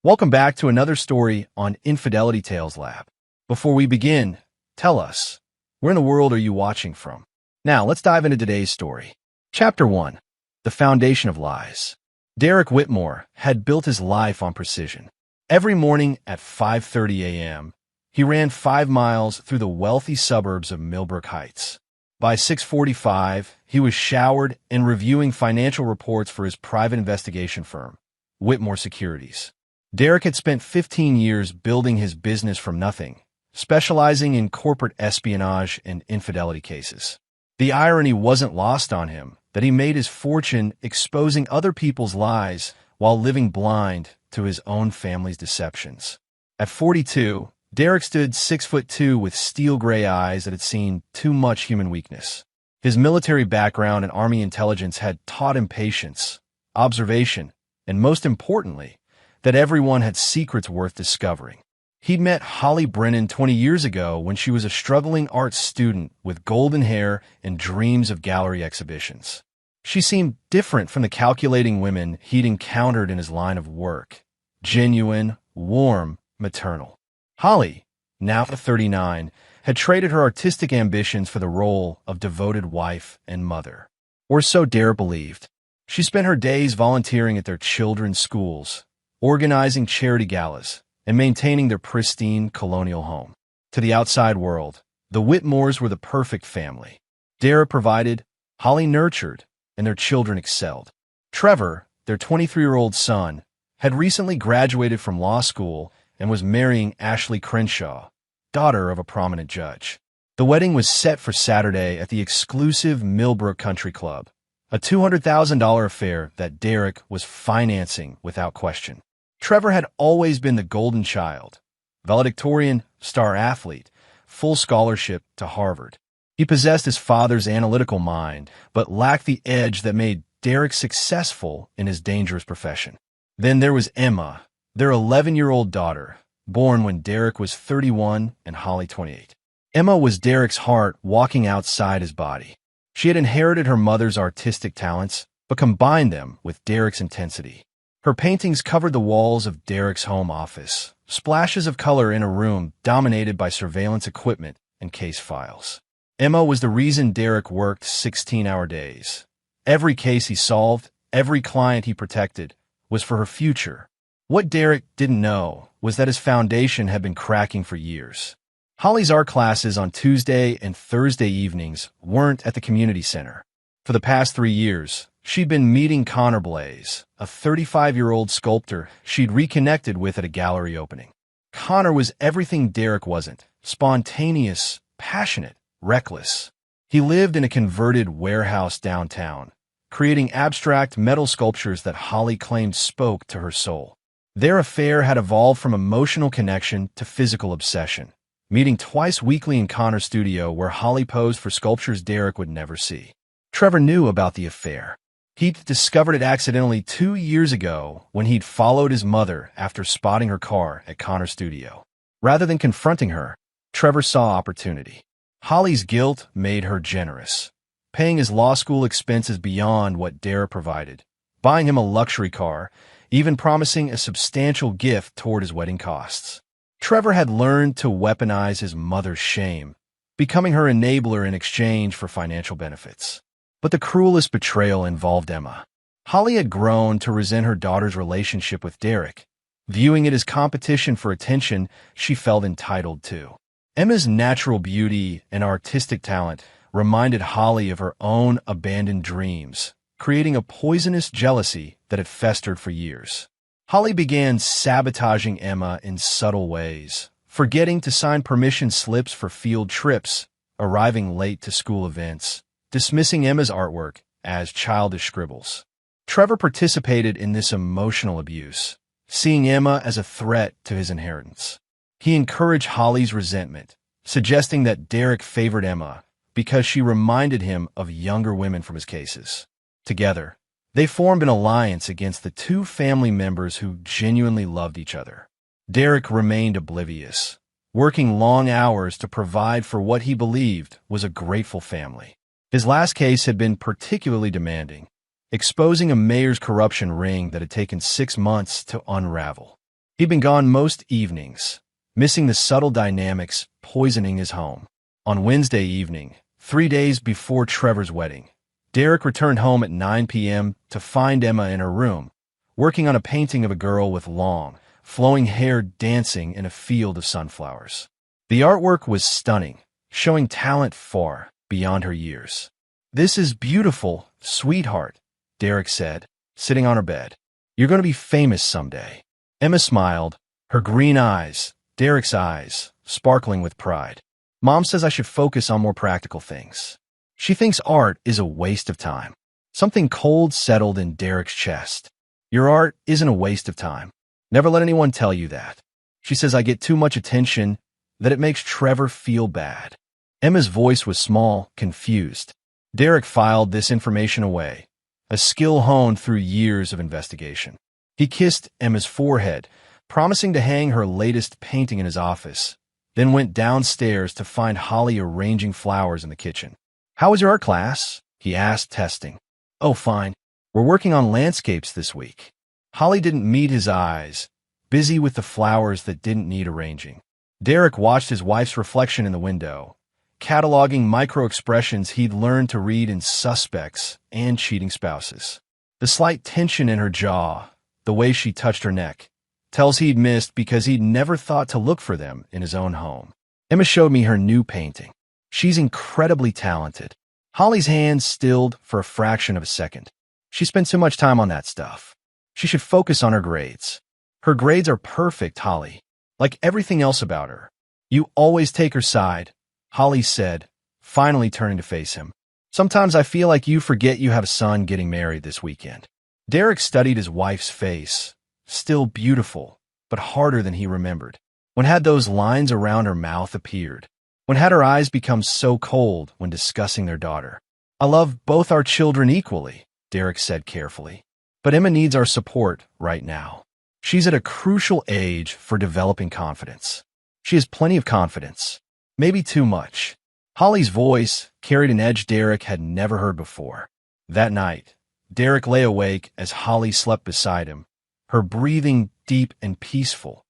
Welcome back to another story on Infidelity Tales Lab. Before we begin, tell us, where in the world are you watching from? Now, let's dive into today's story. Chapter 1. The Foundation of Lies. Derek Whitmore had built his life on precision. Every morning at 5:30 a.m., he ran 5 miles through the wealthy suburbs of Millbrook Heights. By 6:45, he was showered and reviewing financial reports for his private investigation firm, Whitmore Securities. Derek had spent 15 years building his business from nothing, specializing in corporate espionage and infidelity cases. The irony wasn't lost on him that he made his fortune exposing other people's lies while living blind to his own family's deceptions. At 42, Derek stood 6'2" with steel gray eyes that had seen too much human weakness. His military background and Army intelligence had taught him patience, observation, and most importantly, that everyone had secrets worth discovering. He'd met Holly Brennan 20 years ago when she was a struggling art student with golden hair and dreams of gallery exhibitions. She seemed different from the calculating women he'd encountered in his line of work. Genuine, warm, maternal. Holly, now 39, had traded her artistic ambitions for the role of devoted wife and mother. Or so Derek believed. She spent her days volunteering at their children's schools, organizing charity galas, and maintaining their pristine colonial home. To the outside world, the Whitmores were the perfect family. Derek provided, Holly nurtured, and their children excelled. Trevor, their 23-year-old son, had recently graduated from law school and was marrying Ashley Crenshaw, daughter of a prominent judge. The wedding was set for Saturday at the exclusive Millbrook Country Club, a $200,000 affair that Derek was financing without question. Trevor had always been the golden child, valedictorian, star athlete, full scholarship to Harvard. He possessed his father's analytical mind, but lacked the edge that made Derek successful in his dangerous profession. Then there was Emma, their 11-year-old daughter, born when Derek was 31 and Holly 28. Emma was Derek's heart walking outside his body. She had inherited her mother's artistic talents, but combined them with Derek's intensity. Her paintings covered the walls of Derek's home office, splashes of color in a room dominated by surveillance equipment and case files. Emma was the reason Derek worked 16-hour days. Every case he solved, every client he protected, was for her future. What Derek didn't know was that his foundation had been cracking for years. Holly's art classes on Tuesday and Thursday evenings weren't at the community center. For the past 3 years, she'd been meeting Connor Blaze, a 35-year-old sculptor she'd reconnected with at a gallery opening. Connor was everything Derek wasn't: spontaneous, passionate, reckless. He lived in a converted warehouse downtown, creating abstract metal sculptures that Holly claimed spoke to her soul. Their affair had evolved from emotional connection to physical obsession, meeting twice weekly in Connor's studio where Holly posed for sculptures Derek would never see. Trevor knew about the affair. He'd discovered it accidentally 2 years ago when he'd followed his mother after spotting her car at Connor's studio. Rather than confronting her, Trevor saw opportunity. Holly's guilt made her generous, paying his law school expenses beyond what Derek provided, buying him a luxury car, even promising a substantial gift toward his wedding costs. Trevor had learned to weaponize his mother's shame, becoming her enabler in exchange for financial benefits. But the cruelest betrayal involved Emma. Holly had grown to resent her daughter's relationship with Derek, viewing it as competition for attention she felt entitled to. Emma's natural beauty and artistic talent reminded Holly of her own abandoned dreams, creating a poisonous jealousy that had festered for years. Holly began sabotaging Emma in subtle ways, forgetting to sign permission slips for field trips, arriving late to school events, dismissing Emma's artwork as childish scribbles. Trevor participated in this emotional abuse, seeing Emma as a threat to his inheritance. He encouraged Holly's resentment, suggesting that Derek favored Emma because she reminded him of younger women from his cases. Together, they formed an alliance against the two family members who genuinely loved each other. Derek remained oblivious, working long hours to provide for what he believed was a grateful family. His last case had been particularly demanding, exposing a mayor's corruption ring that had taken 6 months to unravel. He'd been gone most evenings, missing the subtle dynamics poisoning his home. On Wednesday evening, 3 days before Trevor's wedding, Derek returned home at 9 p.m. to find Emma in her room, working on a painting of a girl with long, flowing hair dancing in a field of sunflowers. The artwork was stunning, showing talent far beyond her years. "This is beautiful, sweetheart," Derek said, sitting on her bed. "You're going to be famous someday." Emma smiled, her green eyes, Derek's eyes, sparkling with pride. "Mom says I should focus on more practical things. She thinks art is a waste of time." Something cold settled in Derek's chest. "Your art isn't a waste of time. Never let anyone tell you that. She says I get too much attention, that it makes Trevor feel bad." Emma's voice was small, confused. Derek filed this information away, a skill honed through years of investigation. He kissed Emma's forehead, promising to hang her latest painting in his office, then went downstairs to find Holly arranging flowers in the kitchen. "How was your art class?" he asked, testing. "Oh, fine. We're working on landscapes this week." Holly didn't meet his eyes, busy with the flowers that didn't need arranging. Derek watched his wife's reflection in the window, cataloging micro-expressions he'd learned to read in suspects and cheating spouses. The slight tension in her jaw, the way she touched her neck, tells he'd missed because he'd never thought to look for them in his own home. Emma showed me her new painting. She's incredibly talented. Holly's hands stilled for a fraction of a second. She spent so much time on that stuff. She should focus on her grades. Her grades are perfect, Holly. Like everything else about her. You always take her side, Holly said, finally turning to face him. Sometimes I feel like you forget you have a son getting married this weekend. Derek studied his wife's face, still beautiful, but harder than he remembered. When had those lines around her mouth appeared? When had her eyes become so cold when discussing their daughter? "I love both our children equally," Derek said carefully. "But Emma needs our support right now. She's at a crucial age for developing confidence. She has plenty of confidence. Maybe too much." Holly's voice carried an edge Derek had never heard before. That night, Derek lay awake as Holly slept beside him, her breathing deep and peaceful,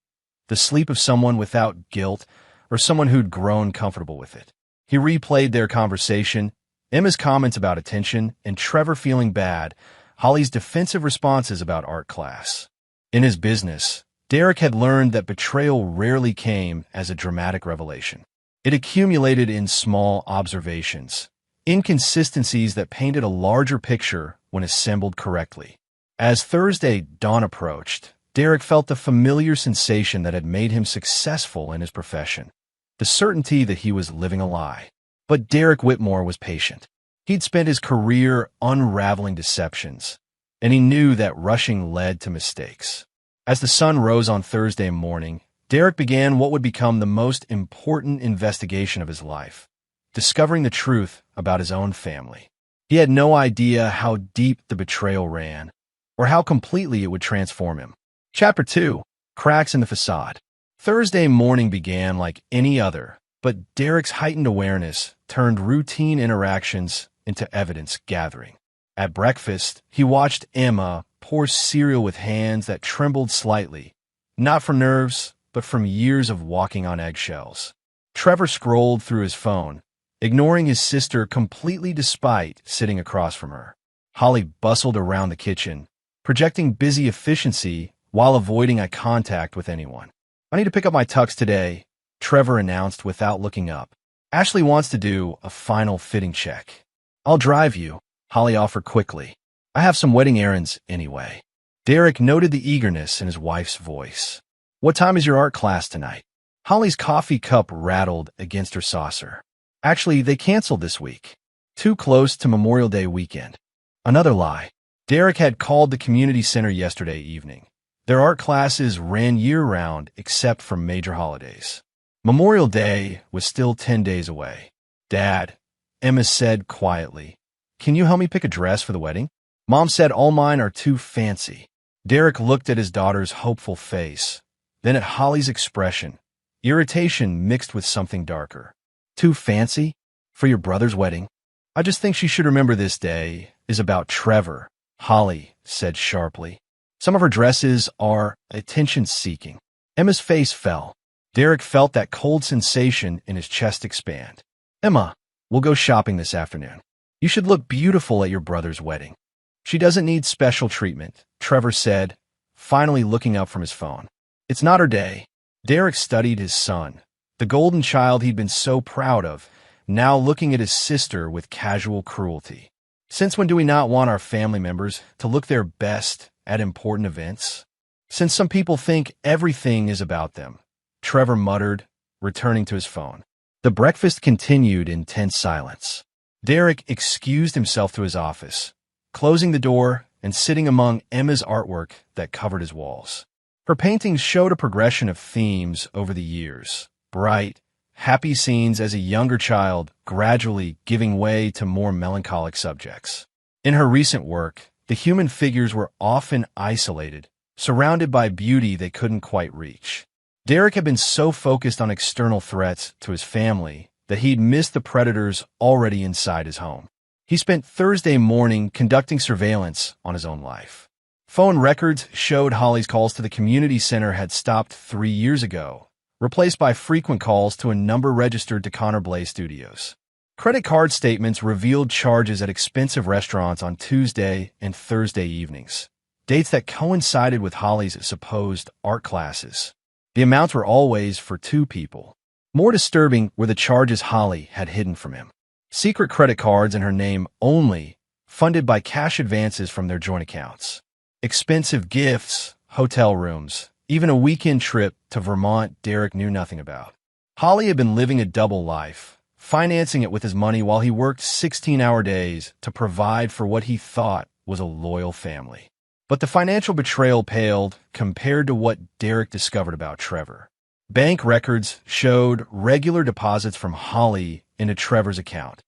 the sleep of someone without guilt or someone who'd grown comfortable with it. He replayed their conversation, Emma's comments about attention, and Trevor feeling bad, Holly's defensive responses about art class. In his business, Derek had learned that betrayal rarely came as a dramatic revelation. It accumulated in small observations, inconsistencies that painted a larger picture when assembled correctly. As Thursday dawn approached, Derek felt the familiar sensation that had made him successful in his profession, the certainty that he was living a lie. But Derek Whitmore was patient. He'd spent his career unraveling deceptions, and he knew that rushing led to mistakes. As the sun rose on Thursday morning, Derek began what would become the most important investigation of his life, discovering the truth about his own family. He had no idea how deep the betrayal ran, or how completely it would transform him. Chapter 2. Cracks in the Facade. Thursday morning began like any other, but Derek's heightened awareness turned routine interactions into evidence gathering. At breakfast, he watched Emma pour cereal with hands that trembled slightly, not from nerves, but from years of walking on eggshells. Trevor scrolled through his phone, ignoring his sister completely despite sitting across from her. Holly bustled around the kitchen, projecting busy efficiency while avoiding eye contact with anyone. "I need to pick up my tux today," Trevor announced without looking up. "Ashley wants to do a final fitting check." "I'll drive you," Holly offered quickly. "I have some wedding errands anyway." Derek noted the eagerness in his wife's voice. "What time is your art class tonight?" Holly's coffee cup rattled against her saucer. "Actually, they canceled this week. Too close to Memorial Day weekend." Another lie. Derek had called the community center yesterday evening. Their art classes ran year-round except for major holidays. Memorial Day was still 10 days away. "Dad," Emma said quietly, "can you help me pick a dress for the wedding? Mom said all mine are too fancy." Derek looked at his daughter's hopeful face, then at Holly's expression, irritation mixed with something darker. "Too fancy? For your brother's wedding? I just think she should remember this day is about Trevor," Holly said sharply. Some of her dresses are attention-seeking. Emma's face fell. Derek felt that cold sensation in his chest expand. Emma, we'll go shopping this afternoon. You should look beautiful at your brother's wedding. She doesn't need special treatment, Trevor said, finally looking up from his phone. It's not her day. Derek studied his son, the golden child he'd been so proud of, now looking at his sister with casual cruelty. Since when do we not want our family members to look their best at important events? Since some people think everything is about them, Trevor muttered, returning to his phone. The breakfast continued in tense silence. Derek excused himself to his office, closing the door and sitting among Emma's artwork that covered his walls. Her paintings showed a progression of themes over the years. Bright, happy scenes as a younger child, gradually giving way to more melancholic subjects. In her recent work, the human figures were often isolated, surrounded by beauty they couldn't quite reach. Derek had been so focused on external threats to his family that he'd missed the predators already inside his home. He spent Thursday morning conducting surveillance on his own life. Phone records showed Holly's calls to the community center had stopped 3 years ago, replaced by frequent calls to a number registered to Connor Blaze Studios. Credit card statements revealed charges at expensive restaurants on Tuesday and Thursday evenings, dates that coincided with Holly's supposed art classes. The amounts were always for 2 people. More disturbing were the charges Holly had hidden from him. Secret credit cards in her name only, funded by cash advances from their joint accounts. Expensive gifts, hotel rooms, even a weekend trip to Vermont Derek knew nothing about. Holly had been living a double life, financing it with his money while he worked 16-hour days to provide for what he thought was a loyal family. But the financial betrayal paled compared to what Derek discovered about Trevor. Bank records showed regular deposits from Holly into Trevor's account,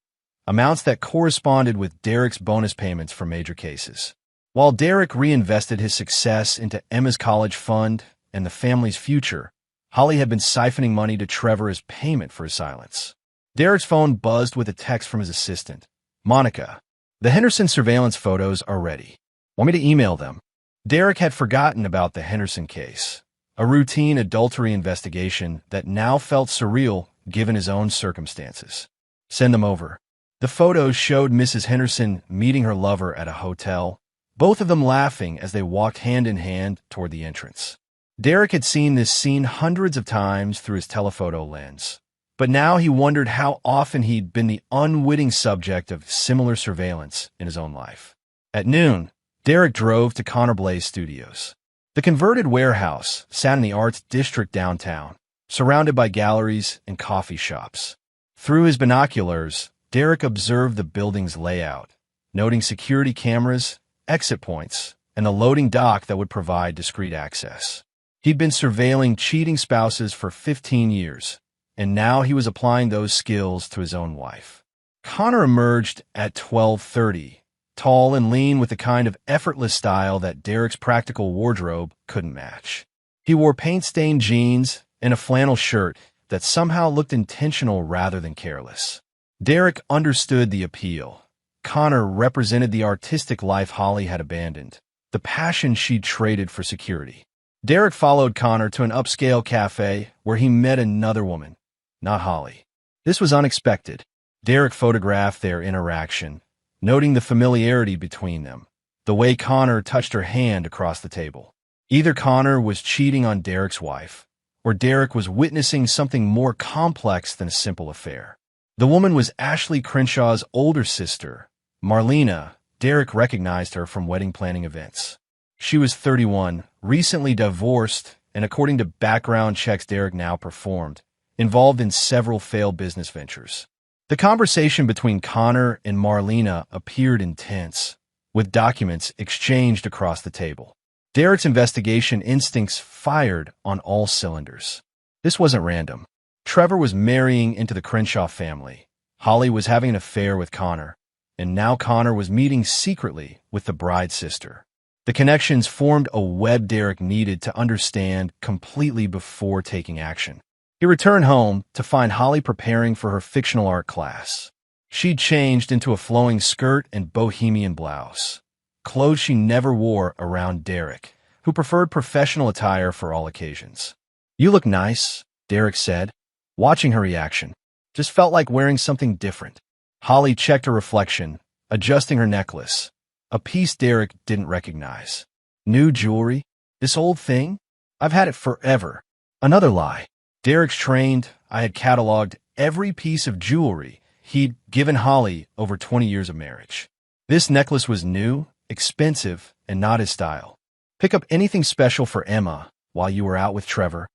amounts that corresponded with Derek's bonus payments for major cases. While Derek reinvested his success into Emma's college fund and the family's future, Holly had been siphoning money to Trevor as payment for his silence. Derek's phone buzzed with a text from his assistant. Monica, the Henderson surveillance photos are ready. Want me to email them? Derek had forgotten about the Henderson case, a routine adultery investigation that now felt surreal given his own circumstances. Send them over. The photos showed Mrs. Henderson meeting her lover at a hotel, both of them laughing as they walked hand in hand toward the entrance. Derek had seen this scene hundreds of times through his telephoto lens, but now he wondered how often he'd been the unwitting subject of similar surveillance in his own life. At noon, Derek drove to Connor Blaze Studios. The converted warehouse sat in the arts district downtown, surrounded by galleries and coffee shops. Through his binoculars, Derek observed the building's layout, noting security cameras, exit points, and the loading dock that would provide discreet access. He'd been surveilling cheating spouses for 15 years, and now he was applying those skills to his own wife. Connor emerged at 12:30, tall and lean with the kind of effortless style that Derek's practical wardrobe couldn't match. He wore paint-stained jeans and a flannel shirt that somehow looked intentional rather than careless. Derek understood the appeal. Connor represented the artistic life Holly had abandoned, the passion she'd traded for security. Derek followed Connor to an upscale cafe where he met another woman, not Holly. This was unexpected. Derek photographed their interaction, noting the familiarity between them, the way Connor touched her hand across the table. Either Connor was cheating on Derek's wife, or Derek was witnessing something more complex than a simple affair. The woman was Ashley Crenshaw's older sister, Marlena. Derek recognized her from wedding planning events. She was 31, recently divorced, and according to background checks Derek now performed, involved in several failed business ventures. The conversation between Connor and Marlena appeared intense, with documents exchanged across the table. Derek's investigation instincts fired on all cylinders. This wasn't random. Trevor was marrying into the Crenshaw family. Holly was having an affair with Connor, and now Connor was meeting secretly with the bride's sister. The connections formed a web Derek needed to understand completely before taking action. He returned home to find Holly preparing for her fictional art class. She'd changed into a flowing skirt and bohemian blouse, clothes she never wore around Derek, who preferred professional attire for all occasions. "You look nice," Derek said, watching her reaction. "Just felt like wearing something different." Holly checked her reflection, adjusting her necklace, a piece Derek didn't recognize. "New jewelry? This old thing? I've had it forever." Another lie. Derek's trained, I had cataloged every piece of jewelry he'd given Holly over 20 years of marriage. This necklace was new, expensive, and not his style. "Pick up anything special for Emma while you were out with Trevor?"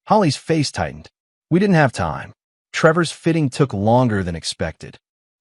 Holly's face tightened. "We didn't have time. Trevor's fitting took longer than expected."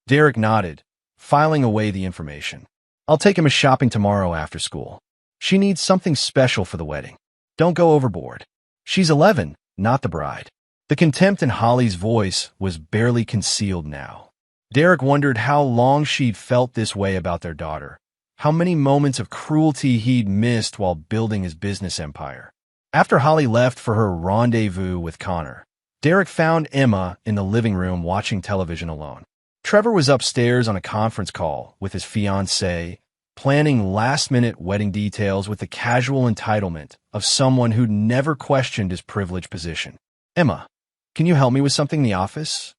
Derek nodded, filing away the information. "I'll take Emma shopping tomorrow after school. She needs something special for the wedding. Don't go overboard. She's 11, not the bride." The contempt in Holly's voice was barely concealed now. Derek wondered how long she'd felt this way about their daughter, how many moments of cruelty he'd missed while building his business empire. After Holly left for her rendezvous with Connor, Derek found Emma in the living room watching television alone. Trevor was upstairs on a conference call with his fiancée, planning last-minute wedding details with the casual entitlement of someone who'd never questioned his privileged position. "Emma, can you help me with something in the office?"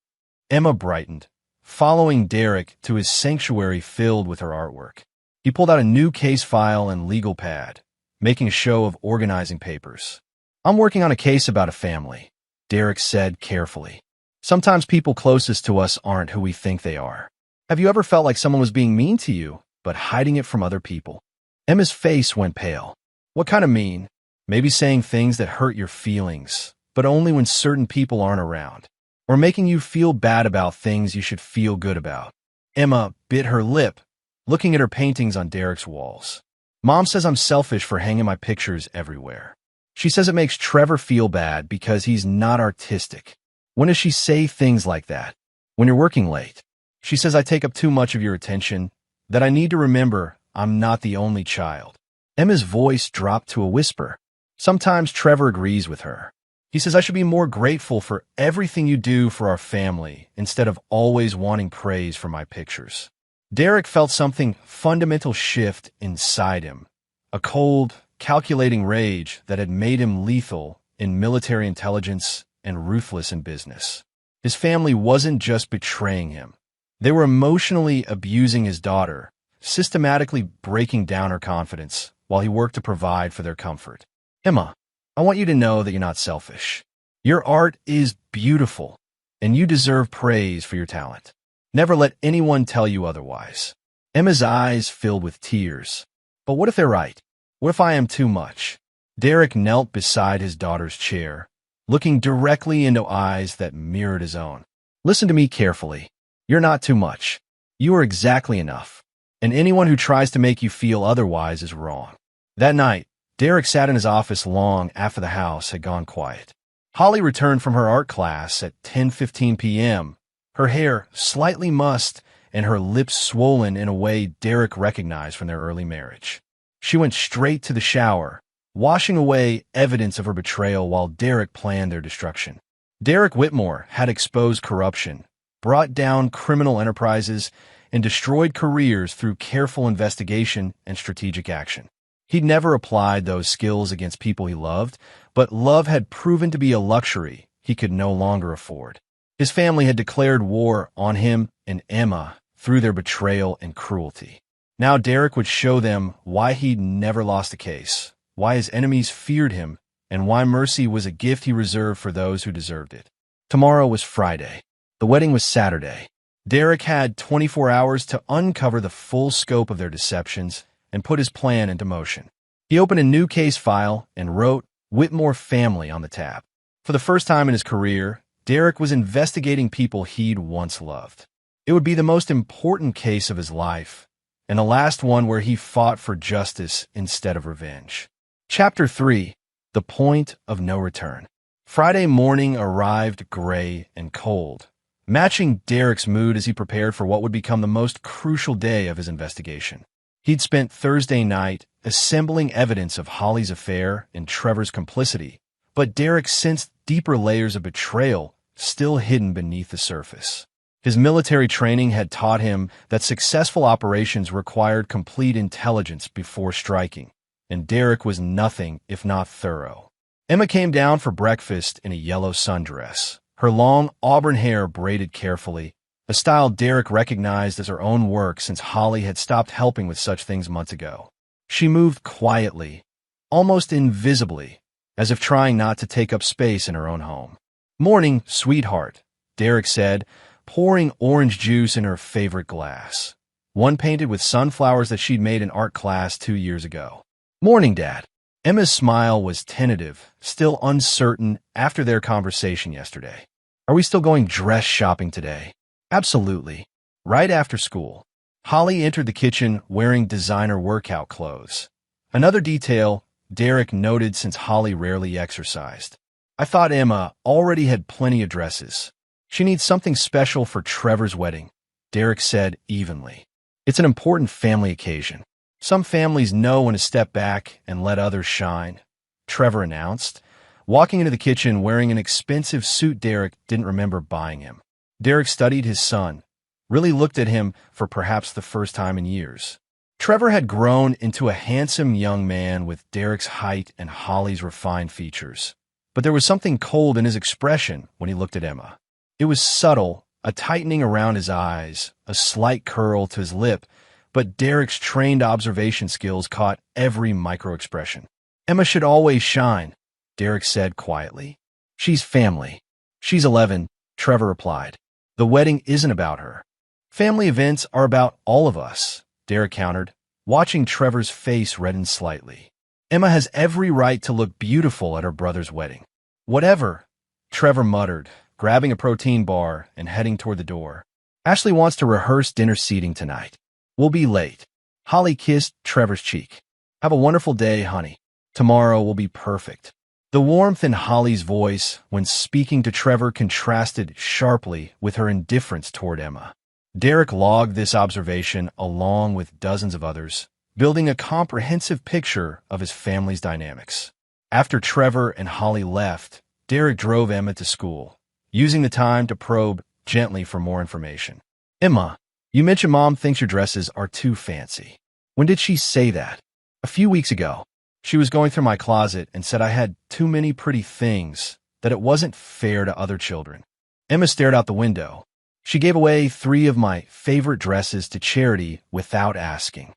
Emma brightened, following Derek to his sanctuary filled with her artwork. He pulled out a new case file and legal pad, making a show of organizing papers. "I'm working on a case about a family," Derek said carefully. "Sometimes people closest to us aren't who we think they are. Have you ever felt like someone was being mean to you, but hiding it from other people?" Emma's face went pale. "What kind of mean?" "Maybe saying things that hurt your feelings, but only when certain people aren't around. Or making you feel bad about things you should feel good about." Emma bit her lip, looking at her paintings on Derek's walls. "Mom says I'm selfish for hanging my pictures everywhere. She says it makes Trevor feel bad because he's not artistic." "When does she say things like that?" "When you're working late. She says I take up too much of your attention, that I need to remember I'm not the only child." Emma's voice dropped to a whisper. "Sometimes Trevor agrees with her. He says I should be more grateful for everything you do for our family instead of always wanting praise for my pictures." Derek felt something fundamental shift inside him, a cold, calculating rage that had made him lethal in military intelligence and ruthless in business. His family wasn't just betraying him. They were emotionally abusing his daughter, systematically breaking down her confidence while he worked to provide for their comfort. "Emma, I want you to know that you're not selfish. Your art is beautiful, and you deserve praise for your talent. Never let anyone tell you otherwise." Emma's eyes filled with tears. "But what if they're right? What if I am too much?" Derek knelt beside his daughter's chair, looking directly into eyes that mirrored his own. "Listen to me carefully. You're not too much. You are exactly enough. And anyone who tries to make you feel otherwise is wrong." That night, Derek sat in his office long after the house had gone quiet. Holly returned from her art class at 10:15 p.m., her hair slightly mussed and her lips swollen in a way Derek recognized from their early marriage. She went straight to the shower, washing away evidence of her betrayal while Derek planned their destruction. Derek Whitmore had exposed corruption, brought down criminal enterprises, and destroyed careers through careful investigation and strategic action. He'd never applied those skills against people he loved, but love had proven to be a luxury he could no longer afford. His family had declared war on him and Emma through their betrayal and cruelty. Now Derek would show them why he'd never lost a case, why his enemies feared him, and why mercy was a gift he reserved for those who deserved it. Tomorrow was Friday. The wedding was Saturday. Derek had 24 hours to uncover the full scope of their deceptions and put his plan into motion. He opened a new case file and wrote Whitmore Family on the tab. For the first time in his career, Derek was investigating people he'd once loved. It would be the most important case of his life, and the last one where he fought for justice instead of revenge. Chapter 3: The Point of No Return. Friday morning arrived gray and cold, matching Derek's mood as he prepared for what would become the most crucial day of his investigation. He'd spent Thursday night assembling evidence of Holly's affair and Trevor's complicity, but Derek sensed deeper layers of betrayal still hidden beneath the surface. His military training had taught him that successful operations required complete intelligence before striking, and Derek was nothing if not thorough. Emma came down for breakfast in a yellow sundress, her long auburn hair braided carefully, a style Derek recognized as her own work since Holly had stopped helping with such things months ago. She moved quietly, almost invisibly, as if trying not to take up space in her own home. "Morning, sweetheart," Derek said, pouring orange juice in her favorite glass, one painted with sunflowers that she'd made in art class 2 years ago. "Morning, Dad." Emma's smile was tentative, still uncertain after their conversation yesterday. "Are we still going dress shopping today?" "Absolutely. Right after school." Holly entered the kitchen wearing designer workout clothes. Another detail Derek noted since Holly rarely exercised. "I thought Emma already had plenty of dresses. She needs something special for Trevor's wedding," Derek said evenly. "It's an important family occasion. Some families know when to step back and let others shine," Trevor announced, walking into the kitchen wearing an expensive suit Derek didn't remember buying him. Derek studied his son, really looked at him for perhaps the first time in years. Trevor had grown into a handsome young man with Derek's height and Holly's refined features. But there was something cold in his expression when he looked at Emma. It was subtle, a tightening around his eyes, a slight curl to his lip, but Derek's trained observation skills caught every micro-expression. "Emma should always shine," Derek said quietly. "She's family." "She's 11, Trevor replied. "The wedding isn't about her." "Family events are about all of us," Derek countered, watching Trevor's face redden slightly. "Emma has every right to look beautiful at her brother's wedding." "Whatever," Trevor muttered, grabbing a protein bar and heading toward the door. "Ashley wants to rehearse dinner seating tonight. We'll be late." Holly kissed Trevor's cheek. "Have a wonderful day, honey. Tomorrow will be perfect." The warmth in Holly's voice when speaking to Trevor contrasted sharply with her indifference toward Emma. Derek logged this observation along with dozens of others, building a comprehensive picture of his family's dynamics. After Trevor and Holly left, Derek drove Emma to school, using the time to probe gently for more information. "Emma, you mentioned Mom thinks your dresses are too fancy. When did she say that?" "A few weeks ago. She was going through my closet and said I had too many pretty things, that it wasn't fair to other children." Emma stared out the window. "She gave away 3 of my favorite dresses to charity without asking."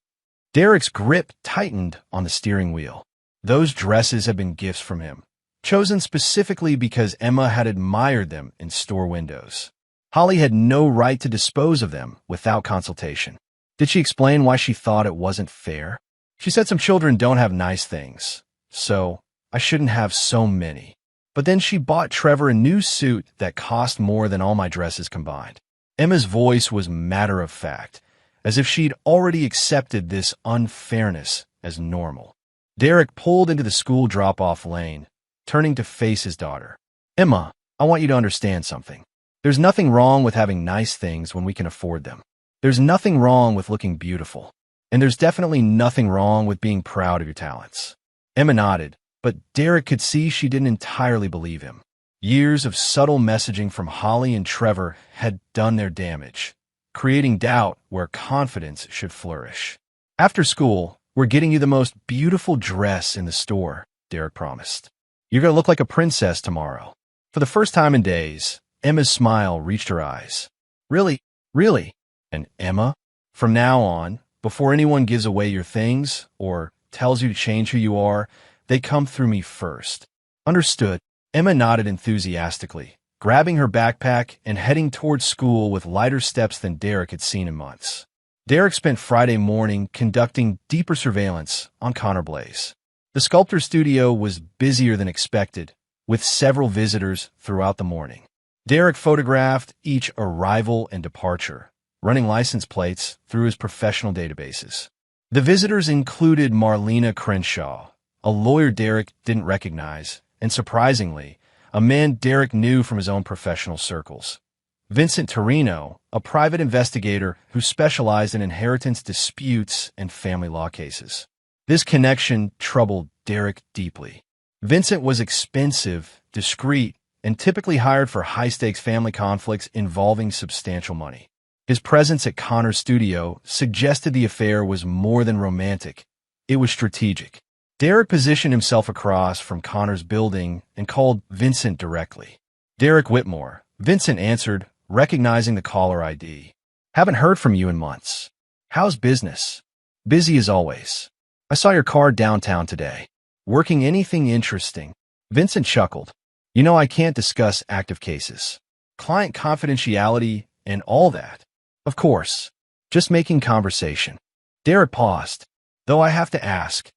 Derek's grip tightened on the steering wheel. Those dresses had been gifts from him, chosen specifically because Emma had admired them in store windows. Holly had no right to dispose of them without consultation. Did she explain why she thought it wasn't fair? "She said some children don't have nice things, so I shouldn't have so many. But then she bought Trevor a new suit that cost more than all my dresses combined." Emma's voice was matter-of-fact, as if she'd already accepted this unfairness as normal. Derek pulled into the school drop-off lane, turning to face his daughter. "Emma, I want you to understand something. There's nothing wrong with having nice things when we can afford them. There's nothing wrong with looking beautiful. And there's definitely nothing wrong with being proud of your talents." Emma nodded, but Derek could see she didn't entirely believe him. Years of subtle messaging from Holly and Trevor had done their damage, creating doubt where confidence should flourish. "After school, we're getting you the most beautiful dress in the store," Derek promised. "You're going to look like a princess tomorrow." For the first time in days, Emma's smile reached her eyes. "Really? Really?" "And Emma, from now on, before anyone gives away your things or tells you to change who you are, they come through me first." "Understood." Emma nodded enthusiastically, grabbing her backpack and heading towards school with lighter steps than Derek had seen in months. Derek spent Friday morning conducting deeper surveillance on Connor Blaze. The sculptor studio was busier than expected, with several visitors throughout the morning. Derek photographed each arrival and departure, running license plates through his professional databases. The visitors included Marlena Crenshaw, a lawyer Derek didn't recognize, and surprisingly, a man Derek knew from his own professional circles. Vincent Torino, a private investigator who specialized in inheritance disputes and family law cases. This connection troubled Derek deeply. Vincent was expensive, discreet, and typically hired for high-stakes family conflicts involving substantial money. His presence at Connor's studio suggested the affair was more than romantic. It was strategic. Derek positioned himself across from Connor's building and called Vincent directly. Derek Whitmore. Vincent answered, recognizing the caller ID. Haven't heard from you in months. How's business? Busy as always. I saw your car downtown today. Working anything interesting? Vincent chuckled. You know I can't discuss active cases. Client confidentiality and all that. Of course. Just making conversation. Derek paused. Though I have to ask,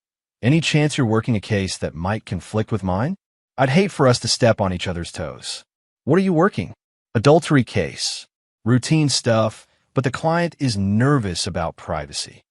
any chance you're working a case that might conflict with mine? I'd hate for us to step on each other's toes. What are you working? Adultery case. Routine stuff, but the client is nervous about privacy.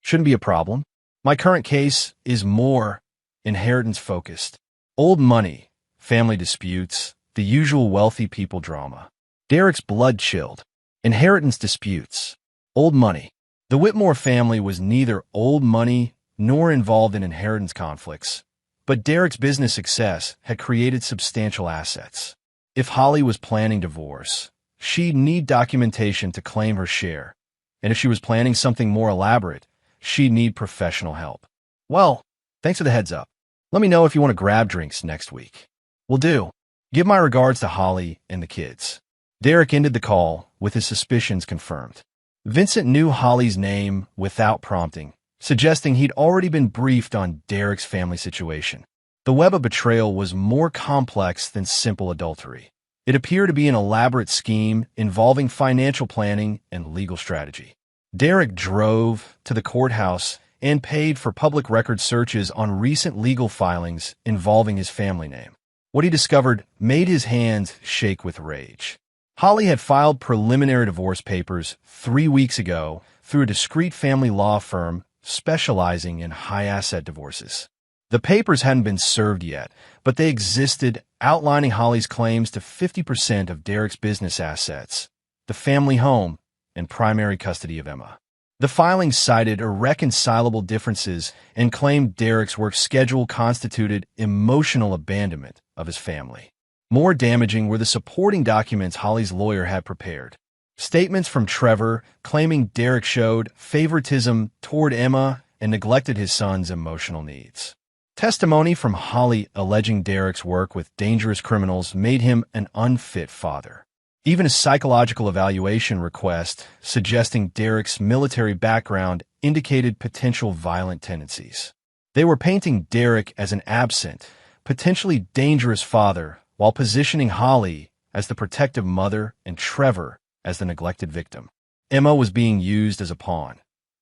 Shouldn't be a problem. My current case is more inheritance-focused. Old money, family disputes, the usual wealthy people drama. Derek's blood chilled. Inheritance disputes. Old money. The Whitmore family was neither old money nor involved in inheritance conflicts, but Derek's business success had created substantial assets. If Holly was planning divorce, she'd need documentation to claim her share, and if she was planning something more elaborate, she'd need professional help. Well, thanks for the heads up. Let me know if you want to grab drinks next week. Will do. Give my regards to Holly and the kids. Derek ended the call with his suspicions confirmed. Vincent knew Holly's name without prompting, suggesting he'd already been briefed on Derek's family situation. The web of betrayal was more complex than simple adultery. It appeared to be an elaborate scheme involving financial planning and legal strategy. Derek drove to the courthouse and paid for public record searches on recent legal filings involving his family name. What he discovered made his hands shake with rage. Holly had filed preliminary divorce papers 3 weeks ago through a discreet family law firm specializing in high-asset divorces. The papers hadn't been served yet, but they existed, outlining Holly's claims to 50% of Derek's business assets, the family home, and primary custody of Emma. The filings cited irreconcilable differences and claimed Derek's work schedule constituted emotional abandonment of his family. More damaging were the supporting documents Holly's lawyer had prepared. Statements from Trevor claiming Derek showed favoritism toward Emma and neglected his son's emotional needs. Testimony from Holly alleging Derek's work with dangerous criminals made him an unfit father. Even a psychological evaluation request suggesting Derek's military background indicated potential violent tendencies. They were painting Derek as an absent, potentially dangerous father while positioning Holly as the protective mother and Trevor as the neglected victim. Emma was being used as a pawn.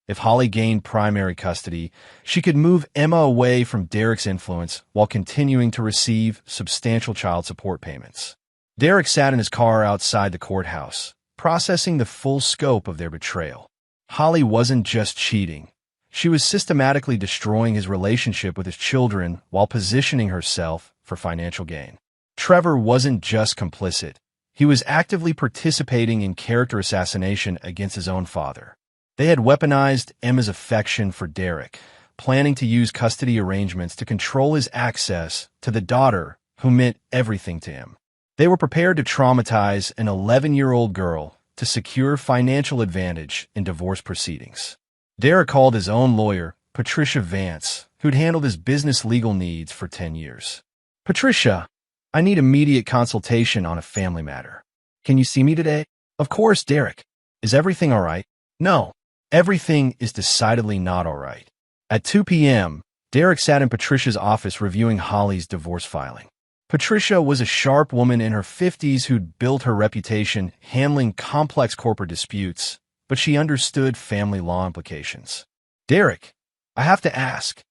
If Holly gained primary custody, she could move Emma away from Derek's influence while continuing to receive substantial child support payments. Derek sat in his car outside the courthouse, processing the full scope of their betrayal. Holly wasn't just cheating. She was systematically destroying his relationship with his children while positioning herself for financial gain. Trevor wasn't just complicit. He was actively participating in character assassination against his own father. They had weaponized Emma's affection for Derek, planning to use custody arrangements to control his access to the daughter who meant everything to him. They were prepared to traumatize an 11-year-old girl to secure financial advantage in divorce proceedings. Derek called his own lawyer, Patricia Vance, who'd handled his business legal needs for 10 years. Patricia, I need immediate consultation on a family matter. Can you see me today? Of course, Derek. Is everything all right? No, everything is decidedly not all right. At 2 p.m., Derek sat in Patricia's office reviewing Holly's divorce filing. Patricia was a sharp woman in her 50s who'd built her reputation handling complex corporate disputes, but she understood family law implications. Derek, I have to ask,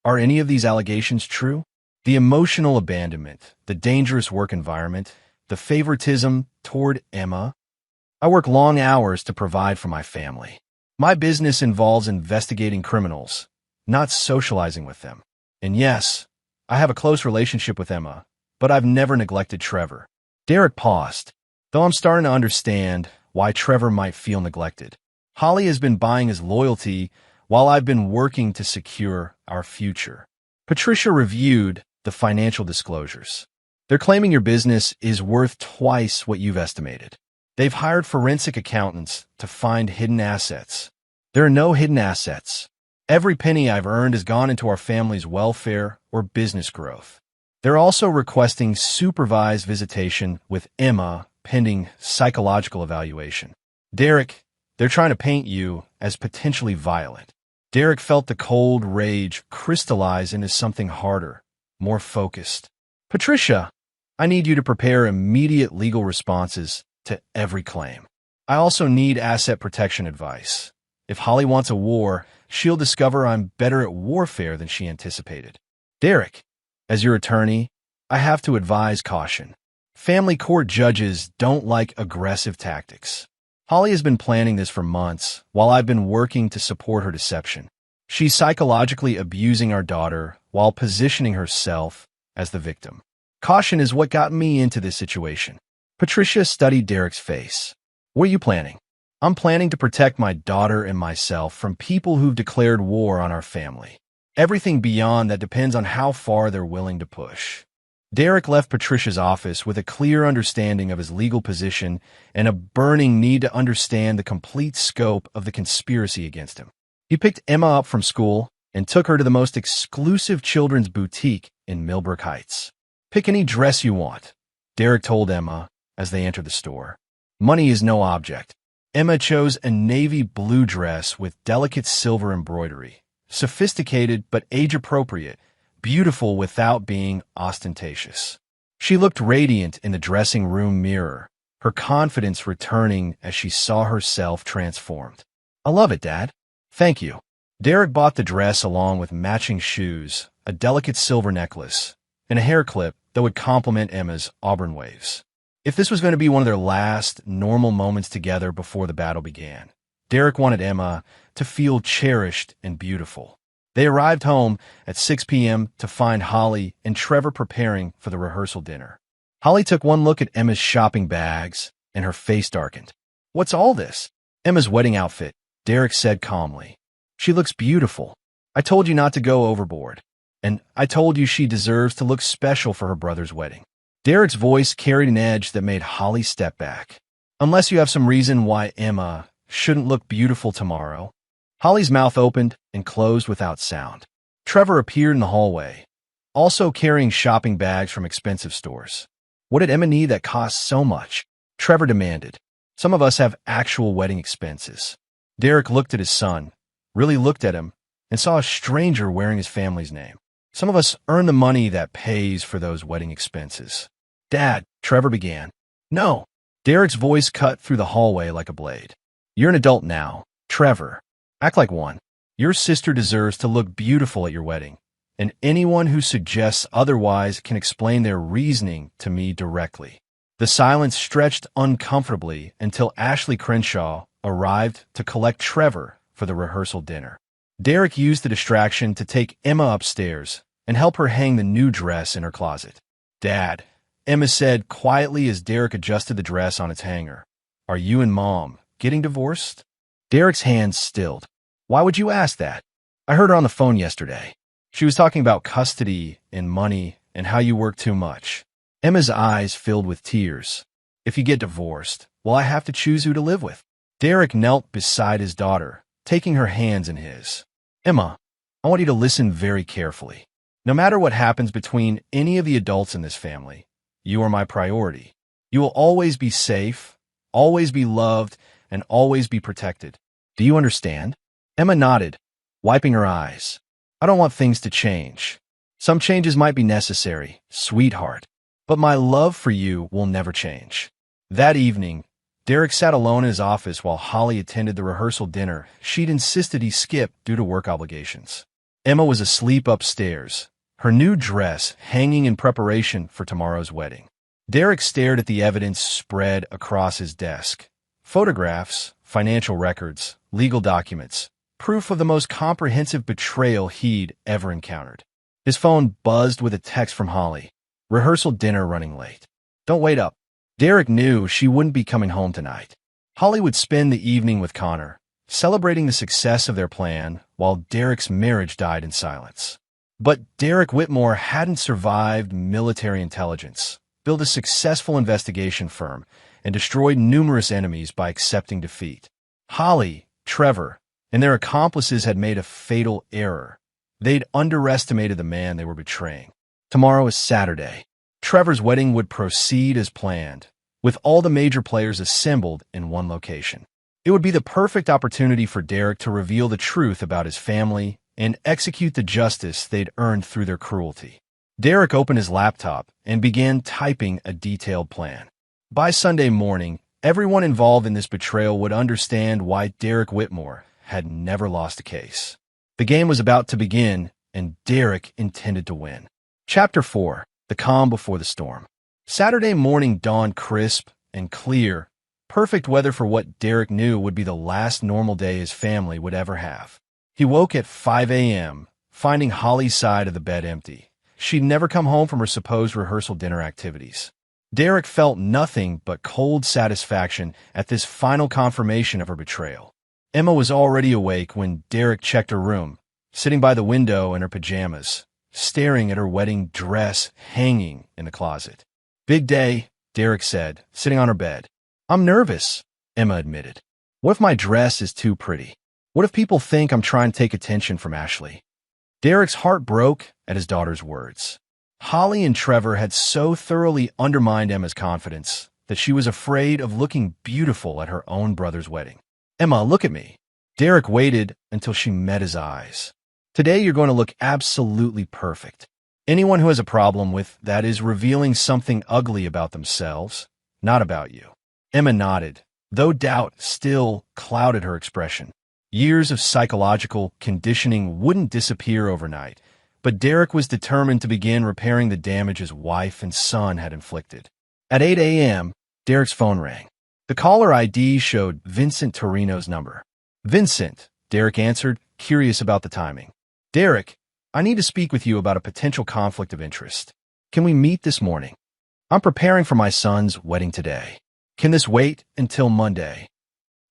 are any of these allegations true? The emotional abandonment, the dangerous work environment, the favoritism toward Emma. I work long hours to provide for my family. My business involves investigating criminals, not socializing with them. And yes, I have a close relationship with Emma, but I've never neglected Trevor. Derek paused, though I'm starting to understand why Trevor might feel neglected. Holly has been buying his loyalty while I've been working to secure our future. Patricia reviewed the financial disclosures. They're claiming your business is worth twice what you've estimated. They've hired forensic accountants to find hidden assets. There are no hidden assets. Every penny I've earned has gone into our family's welfare or business growth. They're also requesting supervised visitation with Emma pending psychological evaluation. Derek, they're trying to paint you as potentially violent. Derek felt the cold rage crystallize into something harder, more focused. Patricia, I need you to prepare immediate legal responses to every claim. I also need asset protection advice. If Holly wants a war, she'll discover I'm better at warfare than she anticipated. Derek, as your attorney, I have to advise caution. Family court judges don't like aggressive tactics. Holly has been planning this for months, while I've been working to support her deception. She's psychologically abusing our daughter while positioning herself as the victim. Caution is what got me into this situation. Patricia studied Derek's face. What are you planning? I'm planning to protect my daughter and myself from people who've declared war on our family. Everything beyond that depends on how far they're willing to push. Derek left Patricia's office with a clear understanding of his legal position and a burning need to understand the complete scope of the conspiracy against him. He picked Emma up from school and took her to the most exclusive children's boutique in Millbrook Heights. Pick any dress you want, Derek told Emma as they entered the store. Money is no object. Emma chose a navy blue dress with delicate silver embroidery, sophisticated but age-appropriate, beautiful without being ostentatious. She looked radiant in the dressing room mirror, her confidence returning as she saw herself transformed. I love it, Dad. Thank you. Derek bought the dress along with matching shoes, a delicate silver necklace, and a hair clip that would complement Emma's auburn waves. If this was going to be one of their last normal moments together before the battle began, Derek wanted Emma to feel cherished and beautiful. They arrived home at 6 p.m. to find Holly and Trevor preparing for the rehearsal dinner. Holly took one look at Emma's shopping bags, and her face darkened. What's all this? Emma's wedding outfit, Derek said calmly. She looks beautiful. I told you not to go overboard. And I told you she deserves to look special for her brother's wedding. Derek's voice carried an edge that made Holly step back. Unless you have some reason why Emma shouldn't look beautiful tomorrow. Holly's mouth opened and closed without sound. Trevor appeared in the hallway, also carrying shopping bags from expensive stores. What did Emma need that cost so much? Trevor demanded. Some of us have actual wedding expenses. Derek looked at his son, really looked at him, and saw a stranger wearing his family's name. Some of us earn the money that pays for those wedding expenses. Dad, Trevor began. No. Derek's voice cut through the hallway like a blade. You're an adult now, Trevor. Act like one. Your sister deserves to look beautiful at your wedding, and anyone who suggests otherwise can explain their reasoning to me directly. The silence stretched uncomfortably until Ashley Crenshaw arrived to collect Trevor for the rehearsal dinner. Derek used the distraction to take Emma upstairs and help her hang the new dress in her closet. Dad, Emma said quietly as Derek adjusted the dress on its hanger. Are you and Mom getting divorced? Derek's hands stilled. Why would you ask that? I heard her on the phone yesterday. She was talking about custody and money and how you work too much. Emma's eyes filled with tears. If you get divorced, will I have to choose who to live with? Derek knelt beside his daughter, taking her hands in his. Emma, I want you to listen very carefully. No matter what happens between any of the adults in this family, you are my priority. You will always be safe, always be loved, and always be protected. Do you understand? Emma nodded, wiping her eyes. I don't want things to change. Some changes might be necessary, sweetheart, but my love for you will never change. That evening, Derek sat alone in his office while Holly attended the rehearsal dinner she'd insisted he skip due to work obligations. Emma was asleep upstairs, her new dress hanging in preparation for tomorrow's wedding. Derek stared at the evidence spread across his desk. Photographs, financial records, legal documents, proof of the most comprehensive betrayal he'd ever encountered. His phone buzzed with a text from Holly. Rehearsal dinner running late. Don't wait up. Derek knew she wouldn't be coming home tonight. Holly would spend the evening with Connor, celebrating the success of their plan while Derek's marriage died in silence. But Derek Whitmore hadn't survived military intelligence, built a successful investigation firm, and destroyed numerous enemies by accepting defeat. Holly, Trevor, and their accomplices had made a fatal error. They'd underestimated the man they were betraying. Tomorrow is Saturday. Trevor's wedding would proceed as planned, with all the major players assembled in one location. It would be the perfect opportunity for Derek to reveal the truth about his family and execute the justice they'd earned through their cruelty. Derek opened his laptop and began typing a detailed plan. By Sunday morning, everyone involved in this betrayal would understand why Derek Whitmore had never lost a case. The game was about to begin, and Derek intended to win. Chapter 4. The Calm Before the Storm. Saturday morning dawned crisp and clear, perfect weather for what Derek knew would be the last normal day his family would ever have. He woke at 5 a.m., finding Holly's side of the bed empty. She'd never come home from her supposed rehearsal dinner activities. Derek felt nothing but cold satisfaction at this final confirmation of her betrayal. Emma was already awake when Derek checked her room, sitting by the window in her pajamas, staring at her wedding dress hanging in the closet. "Big day," Derek said, sitting on her bed. "I'm nervous," Emma admitted. "What if my dress is too pretty? What if people think I'm trying to take attention from Ashley?" Derek's heart broke at his daughter's words. Holly and Trevor had so thoroughly undermined Emma's confidence that she was afraid of looking beautiful at her own brother's wedding. "Emma, look at me." Derek waited until she met his eyes. "Today you're going to look absolutely perfect. Anyone who has a problem with that is revealing something ugly about themselves, not about you." Emma nodded, though doubt still clouded her expression. Years of psychological conditioning wouldn't disappear overnight, but Derek was determined to begin repairing the damage his wife and son had inflicted. At 8 a.m., Derek's phone rang. The caller ID showed Vincent Torino's number. "Vincent," Derek answered, curious about the timing. "Derek, I need to speak with you about a potential conflict of interest. Can we meet this morning? I'm preparing for my son's wedding today. Can this wait until Monday?"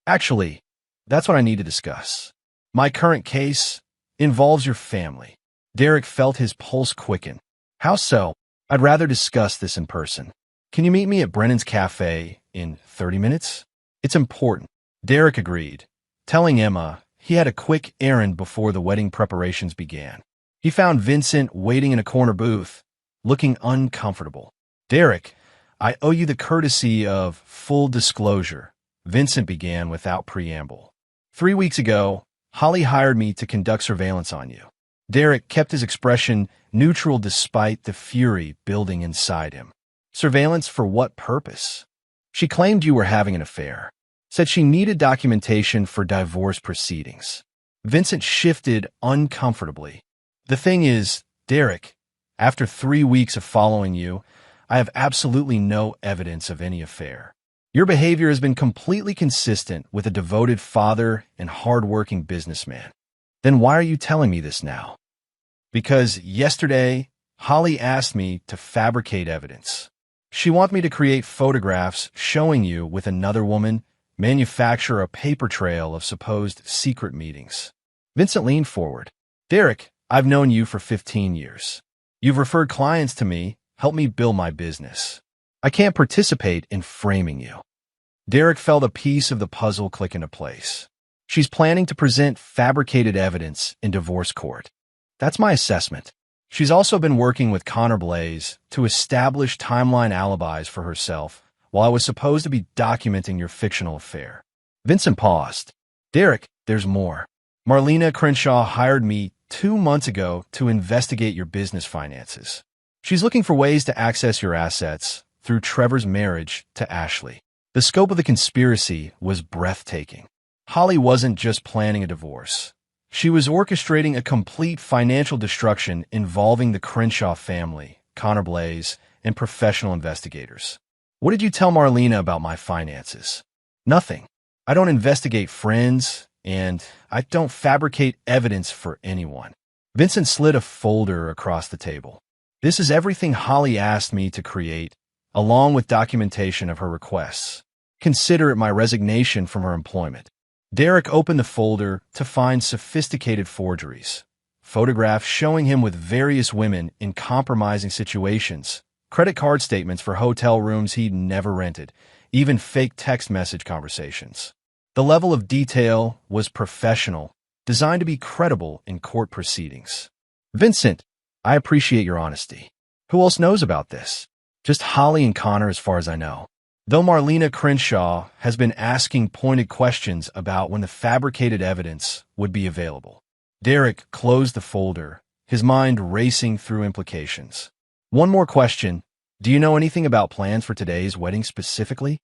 "Actually, that's what I need to discuss. My current case involves your family." Derek felt his pulse quicken. "How so?" "I'd rather discuss this in person. Can you meet me at Brennan's Cafe in 30 minutes? It's important." Derek agreed, telling Emma he had a quick errand before the wedding preparations began. He found Vincent waiting in a corner booth, looking uncomfortable. "Derek, I owe you the courtesy of full disclosure," Vincent began without preamble. 3 weeks ago, Holly hired me to conduct surveillance on you." Derek kept his expression neutral despite the fury building inside him. "Surveillance for what purpose?" "She claimed you were having an affair. Said she needed documentation for divorce proceedings." Vincent shifted uncomfortably. "The thing is, Derek, after 3 weeks of following you, I have absolutely no evidence of any affair. Your behavior has been completely consistent with a devoted father and hard-working businessman. Then why are you telling me this now?" "Because yesterday, Holly asked me to fabricate evidence. She wants me to create photographs showing you with another woman, manufacture a paper trail of supposed secret meetings." Vincent leaned forward. "Derek, I've known you for 15 years. You've referred clients to me, helped me build my business. I can't participate in framing you." Derek felt a piece of the puzzle click into place. "She's planning to present fabricated evidence in divorce court. That's my assessment. She's also been working with Connor Blaze to establish timeline alibis for herself while I was supposed to be documenting your fictional affair." Vincent paused. "Derek, there's more. Marlena Crenshaw hired me 2 months ago to investigate your business finances. She's looking for ways to access your assets through Trevor's marriage to Ashley." The scope of the conspiracy was breathtaking. Holly wasn't just planning a divorce. She was orchestrating a complete financial destruction involving the Crenshaw family, Connor Blaze, and professional investigators. "What did you tell Marlena about my finances?" "Nothing. I don't investigate friends, and I don't fabricate evidence for anyone." Vincent slid a folder across the table. "This is everything Holly asked me to create, along with documentation of her requests. Consider it my resignation from her employment." Derek opened the folder to find sophisticated forgeries, photographs showing him with various women in compromising situations, credit card statements for hotel rooms he'd never rented, even fake text message conversations. The level of detail was professional, designed to be credible in court proceedings. Vincent, I appreciate your honesty. Who else knows about this? Just Holly and Connor as far as I know. Though Marlena Crenshaw has been asking pointed questions about when the fabricated evidence would be available. Derek closed the folder, his mind racing through implications. One more question. Do you know anything about plans for today's wedding specifically?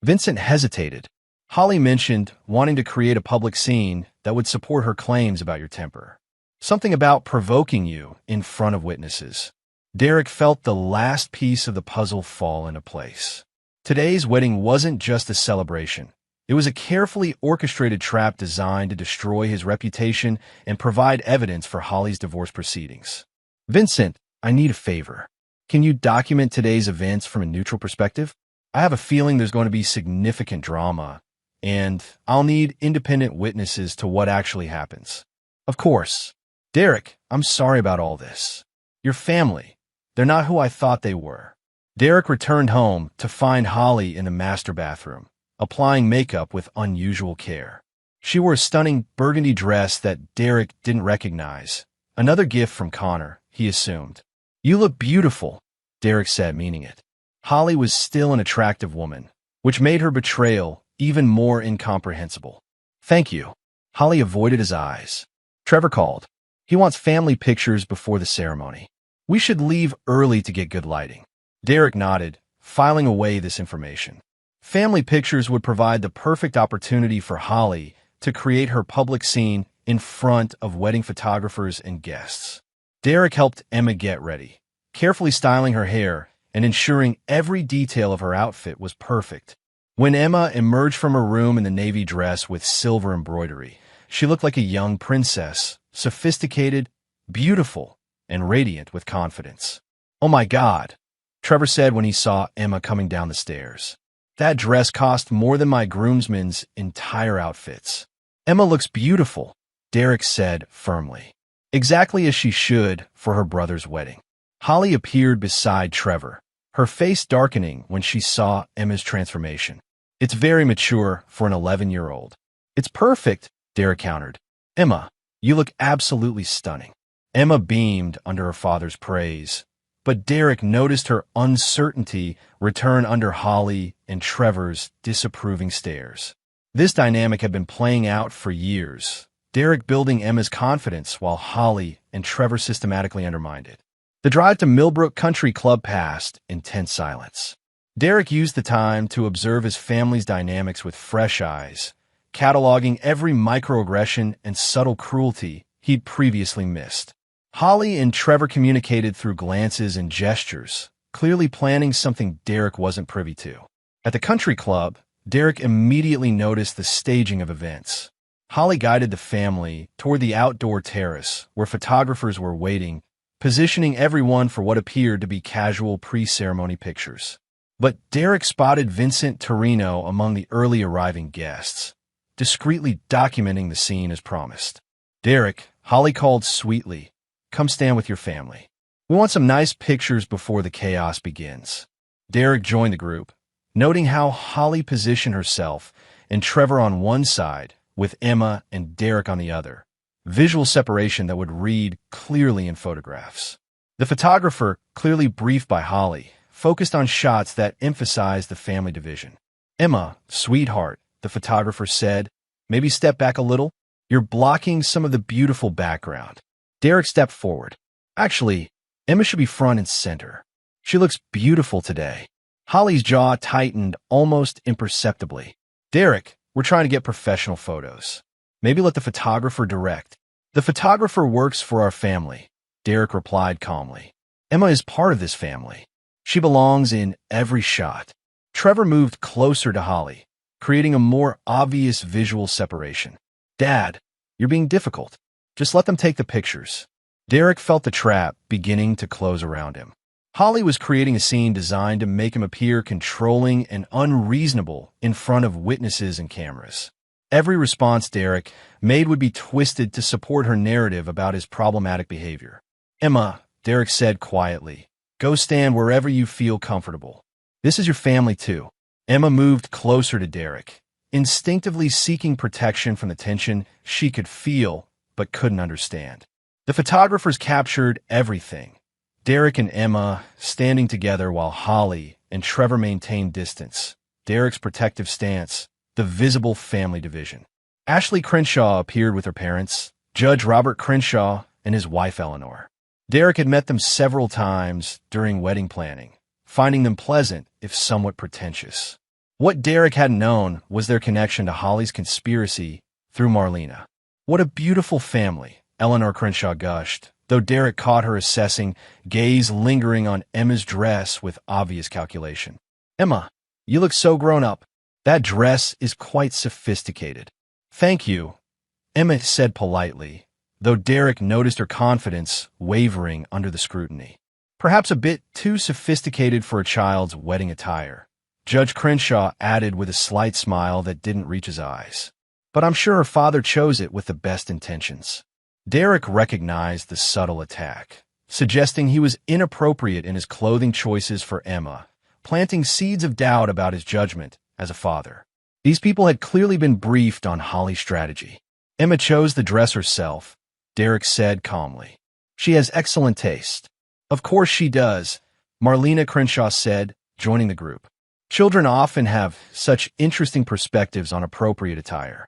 Vincent hesitated. Holly mentioned wanting to create a public scene that would support her claims about your temper. Something about provoking you in front of witnesses. Derek felt the last piece of the puzzle fall into place. Today's wedding wasn't just a celebration. It was a carefully orchestrated trap designed to destroy his reputation and provide evidence for Holly's divorce proceedings. Vincent, I need a favor. Can you document today's events from a neutral perspective? I have a feeling there's going to be significant drama, and I'll need independent witnesses to what actually happens. Of course. Derek, I'm sorry about all this. Your family, they're not who I thought they were. Derek returned home to find Holly in the master bathroom, applying makeup with unusual care. She wore a stunning burgundy dress that Derek didn't recognize. Another gift from Connor, he assumed. You look beautiful, Derek said, meaning it. Holly was still an attractive woman, which made her betrayal even more incomprehensible. Thank you. Holly avoided his eyes. Trevor called. He wants family pictures before the ceremony. We should leave early to get good lighting. Derek nodded, filing away this information. Family pictures would provide the perfect opportunity for Holly to create her public scene in front of wedding photographers and guests. Derek helped Emma get ready, carefully styling her hair and ensuring every detail of her outfit was perfect. When Emma emerged from her room in the navy dress with silver embroidery, she looked like a young princess, sophisticated, beautiful, and radiant with confidence. Oh my God, Trevor said when he saw Emma coming down the stairs. That dress cost more than my groomsmen's entire outfits. Emma looks beautiful, Derek said firmly. Exactly as she should for her brother's wedding. Holly appeared beside Trevor, her face darkening when she saw Emma's transformation. It's very mature for an 11-year-old. It's perfect, Derek countered. Emma, you look absolutely stunning. Emma beamed under her father's praise, but Derek noticed her uncertainty return under Holly and Trevor's disapproving stares. This dynamic had been playing out for years, Derek building Emma's confidence while Holly and Trevor systematically undermined it. The drive to Millbrook Country Club passed in tense silence. Derek used the time to observe his family's dynamics with fresh eyes, cataloging every microaggression and subtle cruelty he'd previously missed. Holly and Trevor communicated through glances and gestures, clearly planning something Derek wasn't privy to. At the country club, Derek immediately noticed the staging of events. Holly guided the family toward the outdoor terrace where photographers were waiting, positioning everyone for what appeared to be casual pre-ceremony pictures. But Derek spotted Vincent Torino among the early arriving guests, discreetly documenting the scene as promised. Derek, Holly called sweetly, come stand with your family. We want some nice pictures before the chaos begins. Derek joined the group, noting how Holly positioned herself and Trevor on one side with Emma and Derek on the other. Visual separation that would read clearly in photographs. The photographer, clearly briefed by Holly, focused on shots that emphasized the family division. Emma, sweetheart, the photographer said, maybe step back a little. You're blocking some of the beautiful background. Derek stepped forward. Actually, Emma should be front and center. She looks beautiful today. Holly's jaw tightened almost imperceptibly. Derek, we're trying to get professional photos. Maybe let the photographer direct. The photographer works for our family, Derek replied calmly. Emma is part of this family. She belongs in every shot. Trevor moved closer to Holly, creating a more obvious visual separation. Dad, you're being difficult. Just let them take the pictures. Derek felt the trap beginning to close around him. Holly was creating a scene designed to make him appear controlling and unreasonable in front of witnesses and cameras. Every response Derek made would be twisted to support her narrative about his problematic behavior. Emma, Derek said quietly, go stand wherever you feel comfortable. This is your family too. Emma moved closer to Derek, instinctively seeking protection from the tension she could feel but couldn't understand. The photographers captured everything. Derek and Emma standing together while Holly and Trevor maintained distance. Derek's protective stance, the visible family division. Ashley Crenshaw appeared with her parents, Judge Robert Crenshaw and his wife Eleanor. Derek had met them several times during wedding planning, finding them pleasant if somewhat pretentious. What Derek hadn't known was their connection to Holly's conspiracy through Marlena. "What a beautiful family," Eleanor Crenshaw gushed, though Derek caught her assessing, gaze lingering on Emma's dress with obvious calculation. "Emma, you look so grown up. That dress is quite sophisticated." "Thank you," Emma said politely, though Derek noticed her confidence wavering under the scrutiny. "Perhaps a bit too sophisticated for a child's wedding attire," Judge Crenshaw added with a slight smile that didn't reach his eyes. "But I'm sure her father chose it with the best intentions." Derek recognized the subtle attack, suggesting he was inappropriate in his clothing choices for Emma, planting seeds of doubt about his judgment as a father. These people had clearly been briefed on Holly's strategy. "Emma chose the dress herself," Derek said calmly. "She has excellent taste." "Of course she does," Marlena Crenshaw said, joining the group. "Children often have such interesting perspectives on appropriate attire."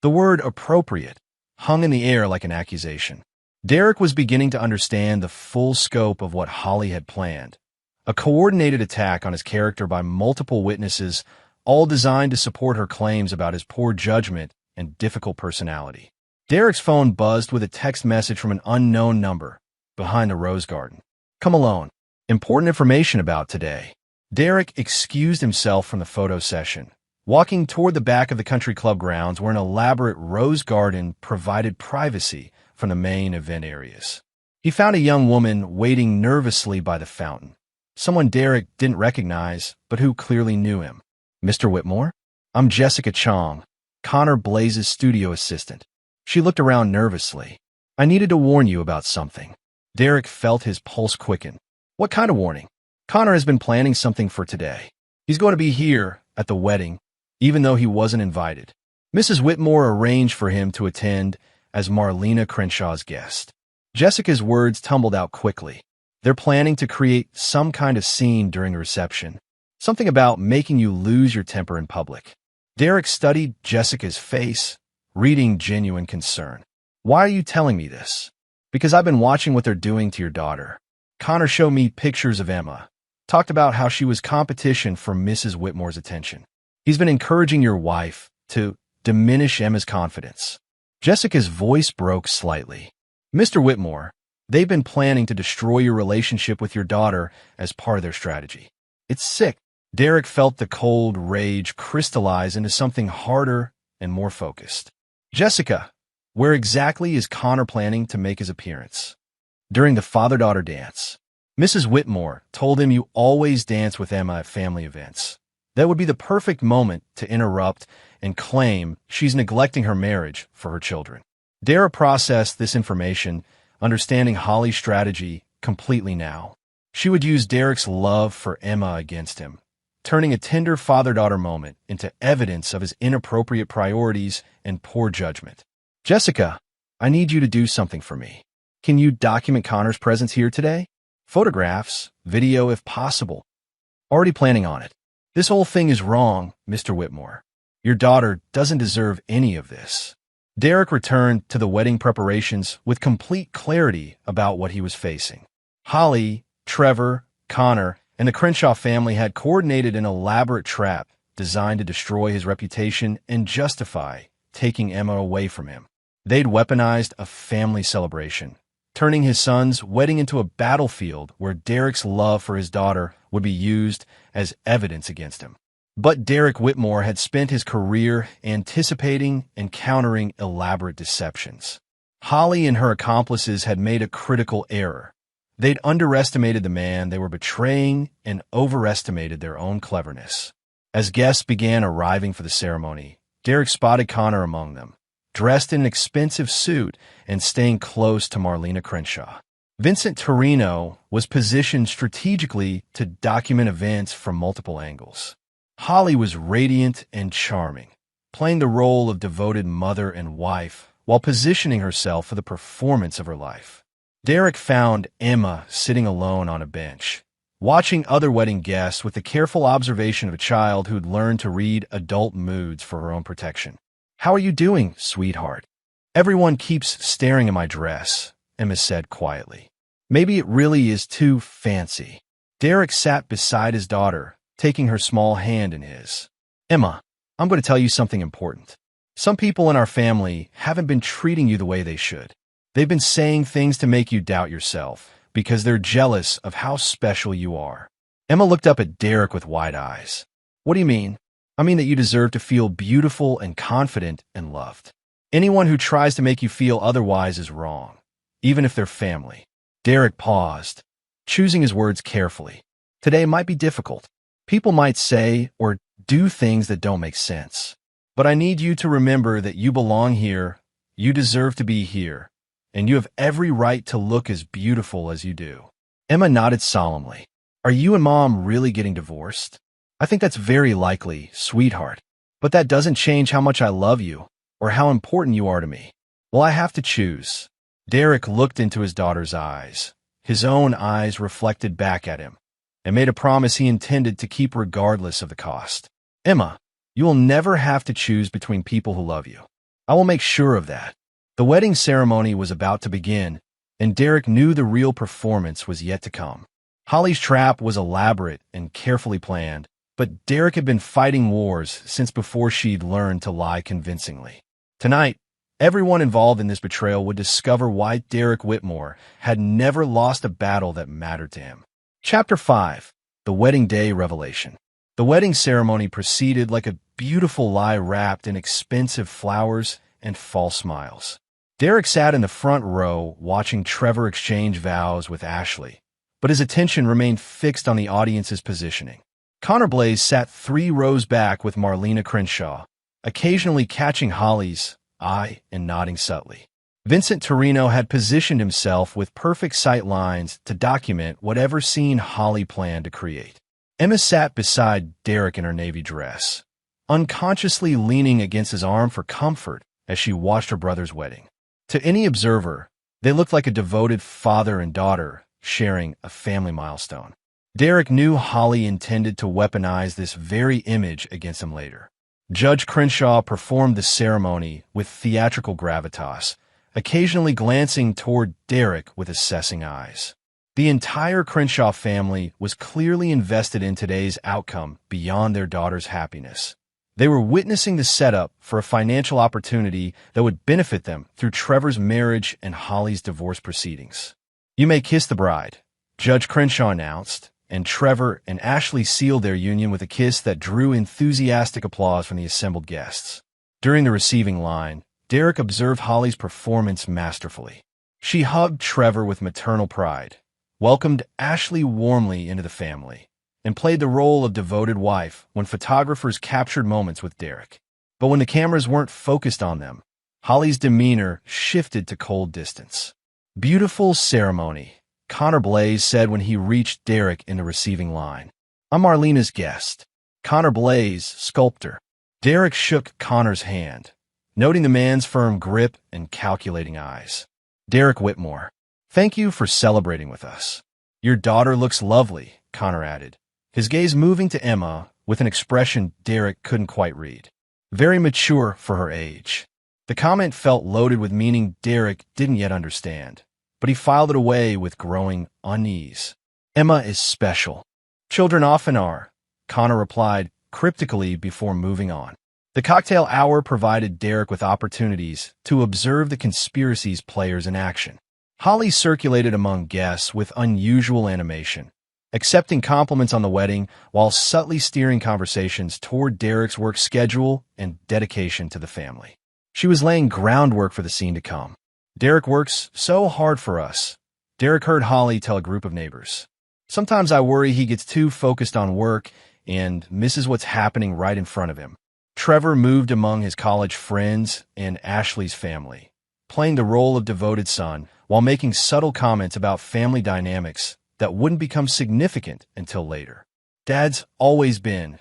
The word appropriate hung in the air like an accusation. Derek was beginning to understand the full scope of what Holly had planned. A coordinated attack on his character by multiple witnesses, all designed to support her claims about his poor judgment and difficult personality. Derek's phone buzzed with a text message from an unknown number behind the rose garden. "Come alone. Important information about today." Derek excused himself from the photo session, walking toward the back of the country club grounds where an elaborate rose garden provided privacy from the main event areas. He found a young woman waiting nervously by the fountain, someone Derek didn't recognize, but who clearly knew him. "Mr. Whitmore? I'm Jessica Chong, Connor Blaze's studio assistant." She looked around nervously. "I needed to warn you about something." Derek felt his pulse quicken. "What kind of warning?" "Connor has been planning something for today. He's going to be here at the wedding, even though he wasn't invited." Mrs. Whitmore arranged for him to attend as Marlena Crenshaw's guest. Jessica's words tumbled out quickly. "They're planning to create some kind of scene during the reception. Something about making you lose your temper in public." Derek studied Jessica's face, reading genuine concern. "Why are you telling me this?" "Because I've been watching what they're doing to your daughter. Connor showed me pictures of Emma, talked about how she was competition for Mrs. Whitmore's attention. He's been encouraging your wife to diminish Emma's confidence." Jessica's voice broke slightly. "Mr. Whitmore, they've been planning to destroy your relationship with your daughter as part of their strategy." "It's sick." Derek felt the cold rage crystallize into something harder and more focused. "Jessica, where exactly is Connor planning to make his appearance?" "During the father-daughter dance. Mrs. Whitmore told him you always dance with Emma at family events. That would be the perfect moment to interrupt and claim she's neglecting her marriage for her children." Derek processed this information, understanding Holly's strategy completely now. She would use Derek's love for Emma against him, turning a tender father-daughter moment into evidence of his inappropriate priorities and poor judgment. "Jessica, I need you to do something for me. Can you document Connor's presence here today? Photographs, video if possible." "Already planning on it." "This whole thing is wrong, Mr. Whitmore. Your daughter doesn't deserve any of this." Derek returned to the wedding preparations with complete clarity about what he was facing. Holly, Trevor, Connor, and the Crenshaw family had coordinated an elaborate trap designed to destroy his reputation and justify taking Emma away from him. They'd weaponized a family celebration, turning his son's wedding into a battlefield where Derek's love for his daughter would be used as evidence against him. But Derek Whitmore had spent his career anticipating and countering elaborate deceptions. Holly and her accomplices had made a critical error. They'd underestimated the man they were betraying and overestimated their own cleverness. As guests began arriving for the ceremony, Derek spotted Connor among them, dressed in an expensive suit and staying close to Marlena Crenshaw. Vincent Torino was positioned strategically to document events from multiple angles. Holly was radiant and charming, playing the role of devoted mother and wife while positioning herself for the performance of her life. Derek found Emma sitting alone on a bench, watching other wedding guests with the careful observation of a child who'd learned to read adult moods for her own protection. "How are you doing, sweetheart?" "Everyone keeps staring at my dress," Emma said quietly. "Maybe it really is too fancy." Derek sat beside his daughter, taking her small hand in his. "Emma, I'm going to tell you something important. Some people in our family haven't been treating you the way they should. They've been saying things to make you doubt yourself because they're jealous of how special you are." Emma looked up at Derek with wide eyes. "What do you mean?" "I mean that you deserve to feel beautiful and confident and loved. Anyone who tries to make you feel otherwise is wrong, even if they're family." Derek paused, choosing his words carefully. "Today might be difficult. People might say or do things that don't make sense. But I need you to remember that you belong here, you deserve to be here, and you have every right to look as beautiful as you do." Emma nodded solemnly. "Are you and Mom really getting divorced?" "I think that's very likely, sweetheart. But that doesn't change how much I love you or how important you are to me." "Well, I have to choose." Derek looked into his daughter's eyes. His own eyes reflected back at him, and made a promise he intended to keep regardless of the cost. "Emma, you will never have to choose between people who love you. I will make sure of that." The wedding ceremony was about to begin, and Derek knew the real performance was yet to come. Holly's trap was elaborate and carefully planned, but Derek had been fighting wars since before she'd learned to lie convincingly. Tonight, everyone involved in this betrayal would discover why Derek Whitmore had never lost a battle that mattered to him. Chapter 5. The Wedding Day Revelation. The wedding ceremony proceeded like a beautiful lie wrapped in expensive flowers and false smiles. Derek sat in the front row watching Trevor exchange vows with Ashley, but his attention remained fixed on the audience's positioning. Connor Blaze sat 3 rows back with Marlena Crenshaw, occasionally catching Holly's eye and nodding subtly. Vincent Torino had positioned himself with perfect sight lines to document whatever scene Holly planned to create. Emma sat beside Derek in her navy dress, unconsciously leaning against his arm for comfort as she watched her brother's wedding. To any observer, they looked like a devoted father and daughter sharing a family milestone. Derek knew Holly intended to weaponize this very image against him later. Judge Crenshaw performed the ceremony with theatrical gravitas, occasionally glancing toward Derek with assessing eyes. The entire Crenshaw family was clearly invested in today's outcome beyond their daughter's happiness. They were witnessing the setup for a financial opportunity that would benefit them through Trevor's marriage and Holly's divorce proceedings. "You may kiss the bride," Judge Crenshaw announced, and Trevor and Ashley sealed their union with a kiss that drew enthusiastic applause from the assembled guests. During the receiving line, Derek observed Holly's performance masterfully. She hugged Trevor with maternal pride, welcomed Ashley warmly into the family, and played the role of devoted wife when photographers captured moments with Derek. But when the cameras weren't focused on them, Holly's demeanor shifted to cold distance. "Beautiful ceremony," Connor Blaze said when he reached Derek in the receiving line. "I'm Marlena's guest, Connor Blaze, sculptor." Derek shook Connor's hand, noting the man's firm grip and calculating eyes. "Derek Whitmore, thank you for celebrating with us." "Your daughter looks lovely," Connor added, his gaze moving to Emma with an expression Derek couldn't quite read. "Very mature for her age." The comment felt loaded with meaning Derek didn't yet understand, but he filed it away with growing unease. "Emma is special." "Children often are," Connor replied cryptically before moving on. The cocktail hour provided Derek with opportunities to observe the conspiracy's players in action. Holly circulated among guests with unusual animation, accepting compliments on the wedding while subtly steering conversations toward Derek's work schedule and dedication to the family. She was laying groundwork for the scene to come. "Derek works so hard for us," Derek heard Holly tell a group of neighbors. "Sometimes I worry he gets too focused on work and misses what's happening right in front of him." Trevor moved among his college friends and Ashley's family, playing the role of devoted son while making subtle comments about family dynamics that wouldn't become significant until later. "Dad's always been,"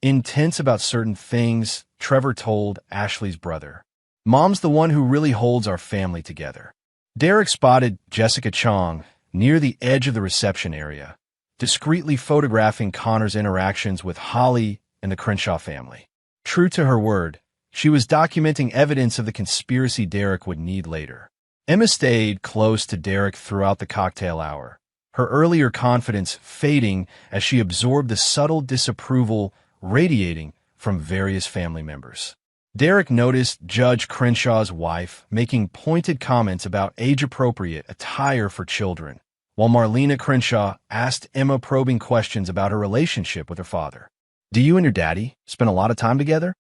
intense about certain things, Trevor told Ashley's brother. Mom's the one who really holds our family together. Derek spotted Jessica Chong near the edge of the reception area, discreetly photographing Connor's interactions with Holly and the Crenshaw family. True to her word, she was documenting evidence of the conspiracy Derek would need later. Emma stayed close to Derek throughout the cocktail hour, her earlier confidence fading as she absorbed the subtle disapproval radiating from various family members. Derek noticed Judge Crenshaw's wife making pointed comments about age-appropriate attire for children, while Marlena Crenshaw asked Emma probing questions about her relationship with her father. "Do you and your daddy spend a lot of time together?"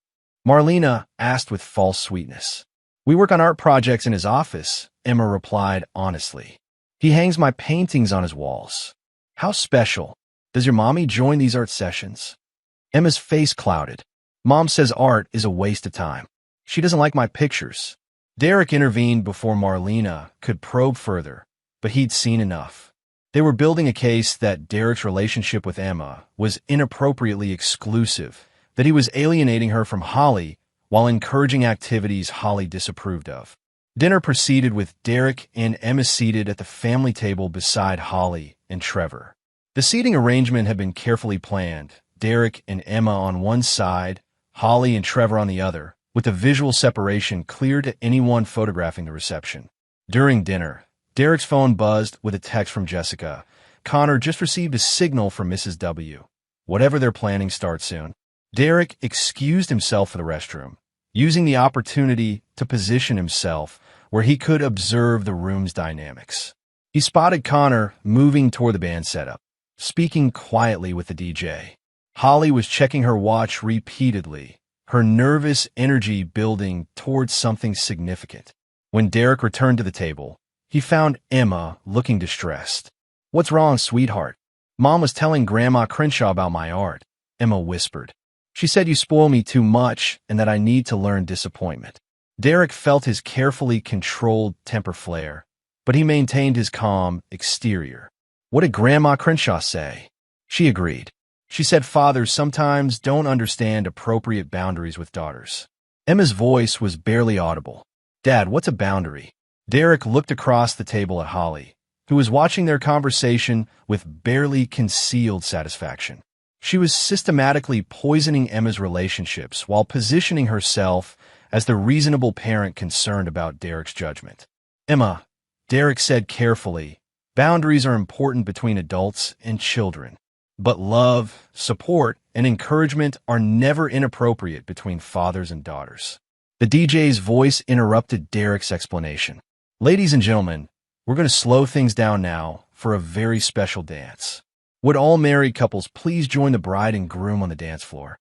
Marlena asked with false sweetness. "We work on art projects in his office," Emma replied honestly. "He hangs my paintings on his walls." "How special. Does your mommy join these art sessions?" Emma's face clouded. "Mom says art is a waste of time. She doesn't like my pictures." Derek intervened before Marlena could probe further, but he'd seen enough. They were building a case that Derek's relationship with Emma was inappropriately exclusive, that he was alienating her from Holly while encouraging activities Holly disapproved of. Dinner proceeded with Derek and Emma seated at the family table beside Holly and Trevor. The seating arrangement had been carefully planned, Derek and Emma on one side, Holly and Trevor on the other, with the visual separation clear to anyone photographing the reception. During dinner, Derek's phone buzzed with a text from Jessica. "Connor just received a signal from Mrs. W. Whatever they're planning starts soon." Derek excused himself for the restroom, using the opportunity to position himself where he could observe the room's dynamics. He spotted Connor moving toward the band setup, speaking quietly with the DJ. Holly was checking her watch repeatedly, her nervous energy building towards something significant. When Derek returned to the table, he found Emma looking distressed. "What's wrong, sweetheart?" "Mom was telling Grandma Crenshaw about my art," Emma whispered. "She said you spoil me too much and that I need to learn disappointment." Derek felt his carefully controlled temper flare, but he maintained his calm exterior. "What did Grandma Crenshaw say?" She agreed. She said fathers sometimes don't understand appropriate boundaries with daughters. Emma's voice was barely audible. "Dad, what's a boundary?" Derek looked across the table at Holly, who was watching their conversation with barely concealed satisfaction. She was systematically poisoning Emma's relationships while positioning herself as the reasonable parent concerned about Derek's judgment. "Emma," Derek said carefully, "boundaries are important between adults and children. But love, support, and encouragement are never inappropriate between fathers and daughters." The DJ's voice interrupted Derek's explanation. "Ladies and gentlemen, we're going to slow things down now for a very special dance. Would all married couples please join the bride and groom on the dance floor?"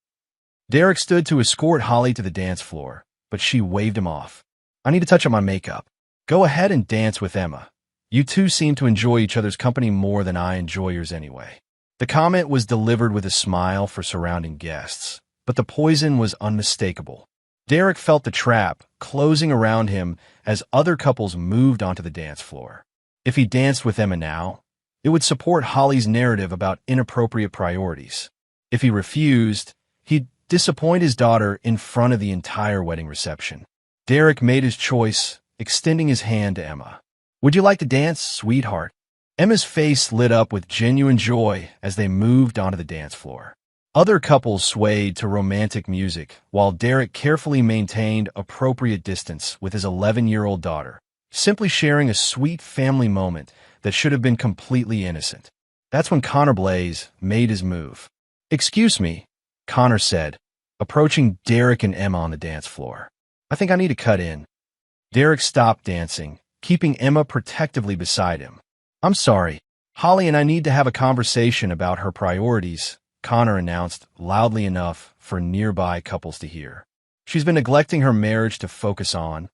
Derek stood to escort Holly to the dance floor, but she waved him off. "I need to touch up my makeup. Go ahead and dance with Emma. You two seem to enjoy each other's company more than I enjoy yours anyway." The comment was delivered with a smile for surrounding guests, but the poison was unmistakable. Derek felt the trap closing around him as other couples moved onto the dance floor. If he danced with Emma now, it would support Holly's narrative about inappropriate priorities. If he refused, he'd disappoint his daughter in front of the entire wedding reception. Derek made his choice, extending his hand to Emma. "Would you like to dance, sweetheart?" Emma's face lit up with genuine joy as they moved onto the dance floor. Other couples swayed to romantic music, while Derek carefully maintained appropriate distance with his 11-year-old daughter, simply sharing a sweet family moment that should have been completely innocent. That's when Connor Blaze made his move. "Excuse me," Connor said, approaching Derek and Emma on the dance floor. "I think I need to cut in." Derek stopped dancing, keeping Emma protectively beside him. "I'm sorry. Holly and I need to have a conversation about her priorities," Connor announced loudly enough for nearby couples to hear. "She's been neglecting her marriage to focus on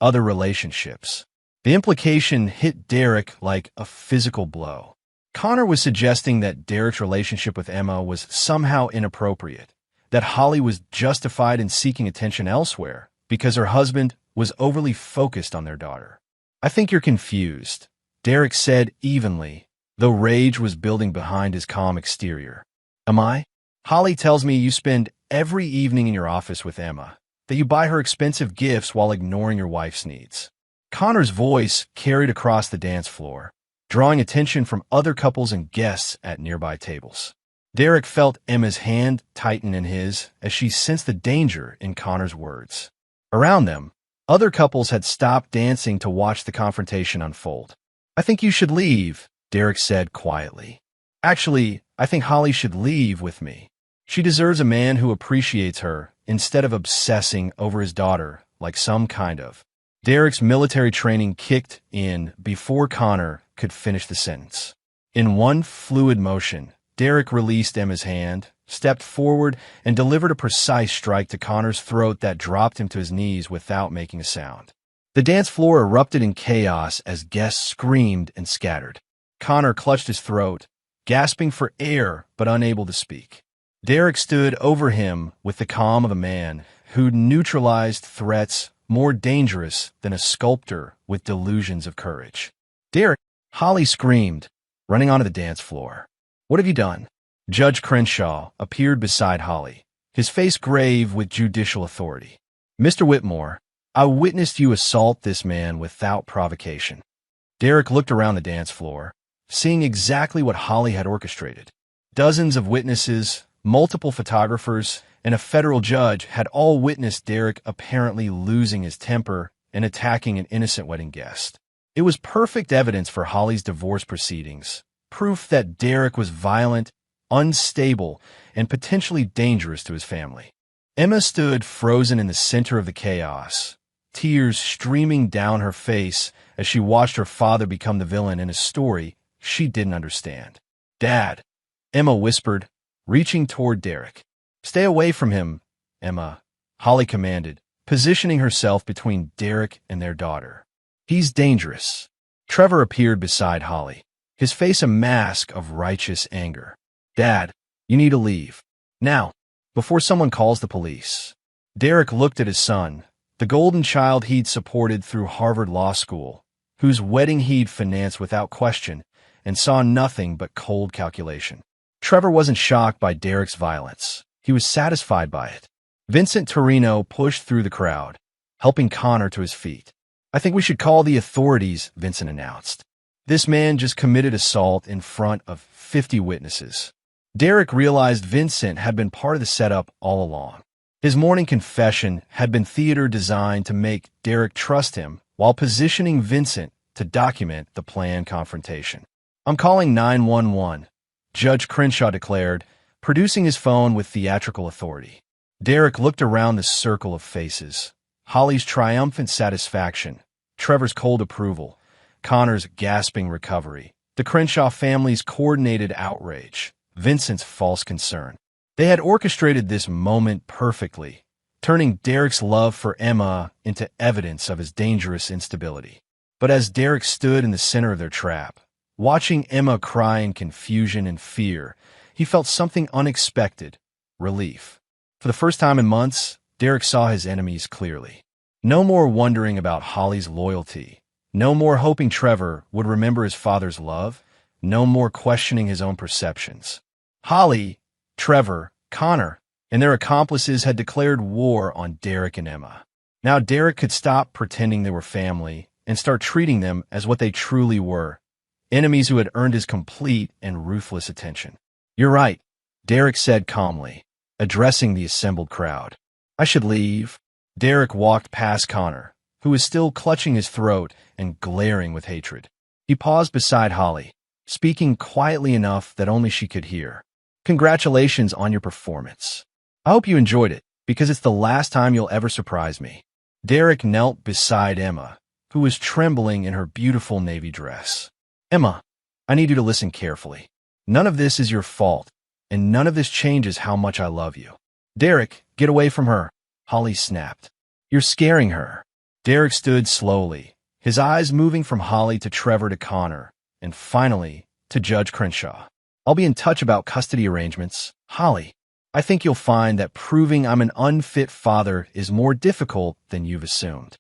other relationships." The implication hit Derek like a physical blow. Connor was suggesting that Derek's relationship with Emma was somehow inappropriate, that Holly was justified in seeking attention elsewhere because her husband was overly focused on their daughter. "I think you're confused," Derek said evenly, though rage was building behind his calm exterior. "Am I?" Holly tells me you spend every evening in your office with Emma, that you buy her expensive gifts while ignoring your wife's needs. Connor's voice carried across the dance floor, drawing attention from other couples and guests at nearby tables. Derek felt Emma's hand tighten in his as she sensed the danger in Connor's words. Around them, other couples had stopped dancing to watch the confrontation unfold. "I think you should leave," Derek said quietly. "Actually, I think Holly should leave with me. She deserves a man who appreciates her instead of obsessing over his daughter like some kind of." Derek's military training kicked in before Connor could finish the sentence. In one fluid motion, Derek released Emma's hand, stepped forward, and delivered a precise strike to Connor's throat that dropped him to his knees without making a sound. The dance floor erupted in chaos as guests screamed and scattered. Connor clutched his throat, gasping for air but unable to speak. Derek stood over him with the calm of a man who'd neutralized threats more dangerous than a sculptor with delusions of courage. "Derek!" Holly screamed, running onto the dance floor. "What have you done?" Judge Crenshaw appeared beside Holly, his face grave with judicial authority. "Mr. Whitmore, I witnessed you assault this man without provocation." Derek looked around the dance floor, seeing exactly what Holly had orchestrated. Dozens of witnesses, multiple photographers, and a federal judge had all witnessed Derek apparently losing his temper and attacking an innocent wedding guest. It was perfect evidence for Holly's divorce proceedings, proof that Derek was violent, unstable, and potentially dangerous to his family. Emma stood frozen in the center of the chaos, tears streaming down her face as she watched her father become the villain in a story she didn't understand. "Dad," Emma whispered, reaching toward Derek. "Stay away from him, Emma," Holly commanded, positioning herself between Derek and their daughter. "He's dangerous." Trevor appeared beside Holly, his face a mask of righteous anger. "Dad, you need to leave. Now, before someone calls the police." Derek looked at his son, the golden child he'd supported through Harvard Law School, whose wedding he'd financed without question, and saw nothing but cold calculation. Trevor wasn't shocked by Derek's violence. He was satisfied by it. Vincent Torino pushed through the crowd, helping Connor to his feet. "I think we should call the authorities," Vincent announced. "This man just committed assault in front of 50 witnesses." Derek realized Vincent had been part of the setup all along. His morning confession had been theater designed to make Derek trust him while positioning Vincent to document the planned confrontation. "I'm calling 911, Judge Crenshaw declared, producing his phone with theatrical authority. Derek looked around the circle of faces. Holly's triumphant satisfaction, Trevor's cold approval, Connor's gasping recovery, the Crenshaw family's coordinated outrage, Vincent's false concern. They had orchestrated this moment perfectly, turning Derek's love for Emma into evidence of his dangerous instability. But as Derek stood in the center of their trap, watching Emma cry in confusion and fear, he felt something unexpected, relief. For the first time in months, Derek saw his enemies clearly. No more wondering about Holly's loyalty. No more hoping Trevor would remember his father's love. No more questioning his own perceptions. Holly, Trevor, Connor, and their accomplices had declared war on Derek and Emma. Now Derek could stop pretending they were family and start treating them as what they truly were, enemies who had earned his complete and ruthless attention. "You're right," Derek said calmly, addressing the assembled crowd. "I should leave." Derek walked past Connor, who was still clutching his throat and glaring with hatred. He paused beside Holly, speaking quietly enough that only she could hear. "Congratulations on your performance. I hope you enjoyed it, because it's the last time you'll ever surprise me." Derek knelt beside Emma, who was trembling in her beautiful navy dress. "Emma, I need you to listen carefully. None of this is your fault, and none of this changes how much I love you." "Derek, get away from her," Holly snapped. "You're scaring her." Derek stood slowly, his eyes moving from Holly to Trevor to Connor, and finally to Judge Crenshaw. "I'll be in touch about custody arrangements. Holly, I think you'll find that proving I'm an unfit father is more difficult than you've assumed."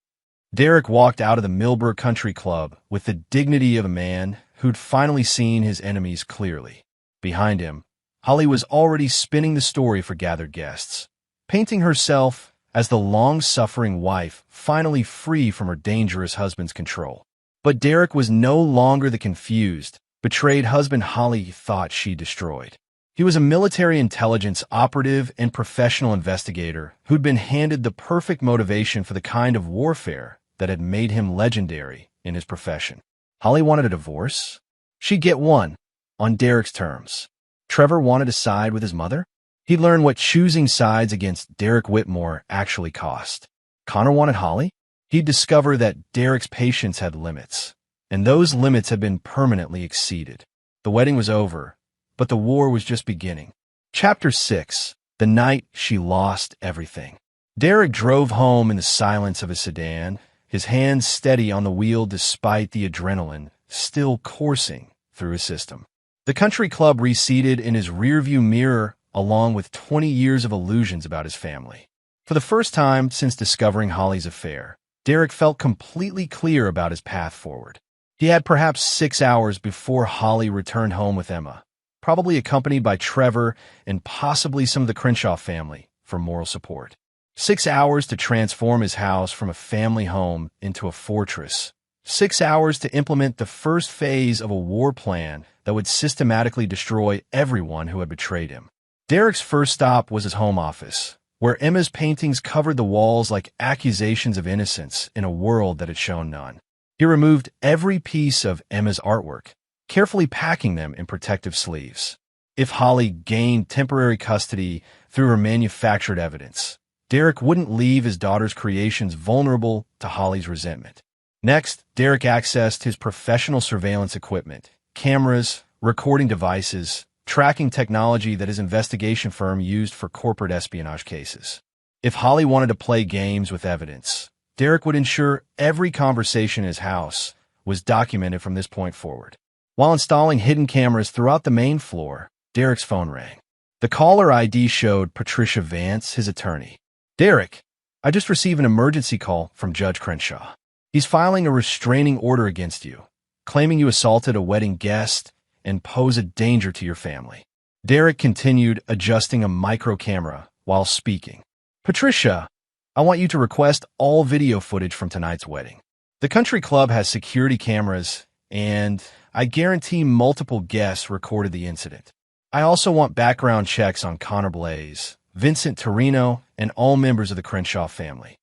Derek walked out of the Millbrook Country Club with the dignity of a man who'd finally seen his enemies clearly. Behind him, Holly was already spinning the story for gathered guests, painting herself as the long-suffering wife finally free from her dangerous husband's control. But Derek was no longer the confused, betrayed husband Holly thought she destroyed. He was a military intelligence operative and professional investigator who'd been handed the perfect motivation for the kind of warfare that had made him legendary in his profession. Holly wanted a divorce? She'd get one, on Derek's terms. Trevor wanted to side with his mother? He'd learn what choosing sides against Derek Whitmore actually cost. Connor wanted Holly? He'd discover that Derek's patience had limits, and those limits had been permanently exceeded. The wedding was over, but the war was just beginning. Chapter 6. The Night She Lost Everything. Derek drove home in the silence of his sedan, his hands steady on the wheel despite the adrenaline still coursing through his system. The country club receded in his rearview mirror along with 20 years of illusions about his family. For the first time since discovering Holly's affair, Derek felt completely clear about his path forward. He had perhaps 6 hours before Holly returned home with Emma, probably accompanied by Trevor and possibly some of the Crenshaw family for moral support. 6 hours to transform his house from a family home into a fortress. 6 hours to implement the first phase of a war plan that would systematically destroy everyone who had betrayed him. Derek's first stop was his home office, where Emma's paintings covered the walls like accusations of innocence in a world that had shown none. He removed every piece of Emma's artwork, carefully packing them in protective sleeves. If Holly gained temporary custody through her manufactured evidence, Derek wouldn't leave his daughter's creations vulnerable to Holly's resentment. Next, Derek accessed his professional surveillance equipment, cameras, recording devices, tracking technology that his investigation firm used for corporate espionage cases. If Holly wanted to play games with evidence, Derek would ensure every conversation in his house was documented from this point forward. While installing hidden cameras throughout the main floor, Derek's phone rang. The caller ID showed Patricia Vance, his attorney. "Derek, I just received an emergency call from Judge Crenshaw. He's filing a restraining order against you, claiming you assaulted a wedding guest and pose a danger to your family." Derek continued adjusting a micro camera while speaking. "Patricia, I want you to request all video footage from tonight's wedding. The country club has security cameras, and I guarantee multiple guests recorded the incident. I also want background checks on Connor Blaze, Vincent Torino, and all members of the Crenshaw family.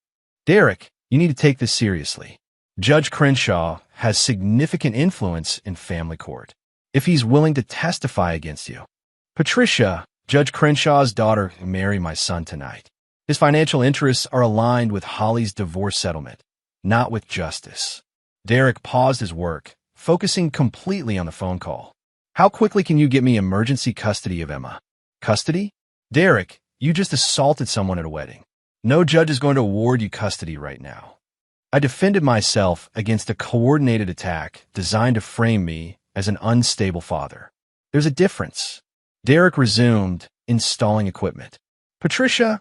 Derek, you need to take this seriously. Judge Crenshaw has significant influence in family court. If he's willing to testify against you. Patricia, Judge Crenshaw's daughter will marry my son tonight. His financial interests are aligned with Holly's divorce settlement, not with justice." Derek paused his work, focusing completely on the phone call. "How quickly can you get me emergency custody of Emma?" "Custody? Derek, you just assaulted someone at a wedding. No judge is going to award you custody right now. I defended myself against a coordinated attack designed to frame me as an unstable father. There's a difference." Derek resumed, installing equipment. "Patricia,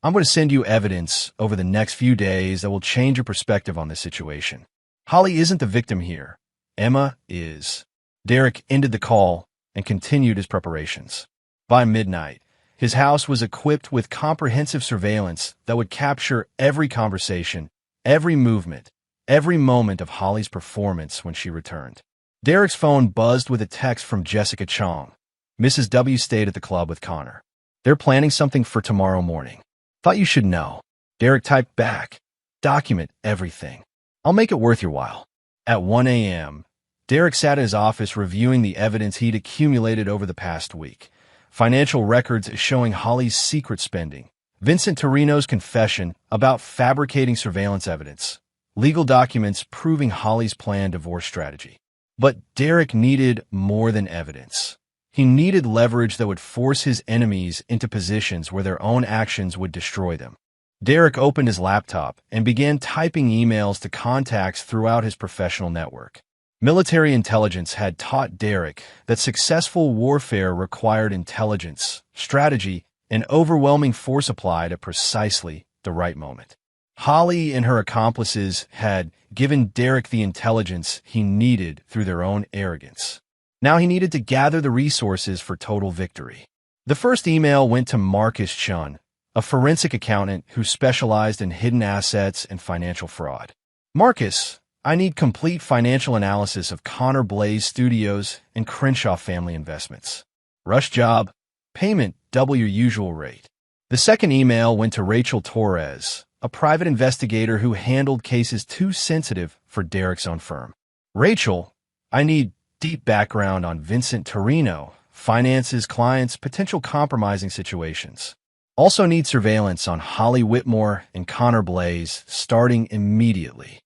I'm going to send you evidence over the next few days that will change your perspective on this situation. Holly isn't the victim here. Emma is." Derek ended the call and continued his preparations. By midnight, his house was equipped with comprehensive surveillance that would capture every conversation, every movement, every moment of Holly's performance when she returned. Derek's phone buzzed with a text from Jessica Chong. "Mrs. W stayed at the club with Connor. They're planning something for tomorrow morning. Thought you should know." Derek typed back, "Document everything. I'll make it worth your while." At 1 a.m., Derek sat in his office reviewing the evidence he'd accumulated over the past week. Financial records showing Holly's secret spending, Vincent Torino's confession about fabricating surveillance evidence, legal documents proving Holly's planned divorce strategy. But Derek needed more than evidence. He needed leverage that would force his enemies into positions where their own actions would destroy them. Derek opened his laptop and began typing emails to contacts throughout his professional network. Military intelligence had taught Derek that successful warfare required intelligence, strategy, and overwhelming force applied at precisely the right moment. Holly and her accomplices had given Derek the intelligence he needed through their own arrogance. Now he needed to gather the resources for total victory. The first email went to Marcus Chun, a forensic accountant who specialized in hidden assets and financial fraud. Marcus, I need complete financial analysis of Connor Blaze Studios and Crenshaw Family Investments. Rush job. Payment double your usual rate. The second email went to Rachel Torres, a private investigator who handled cases too sensitive for Derek's own firm. Rachel, I need deep background on Vincent Torino, finances, clients, potential compromising situations. Also need surveillance on Holly Whitmore and Connor Blaze starting immediately.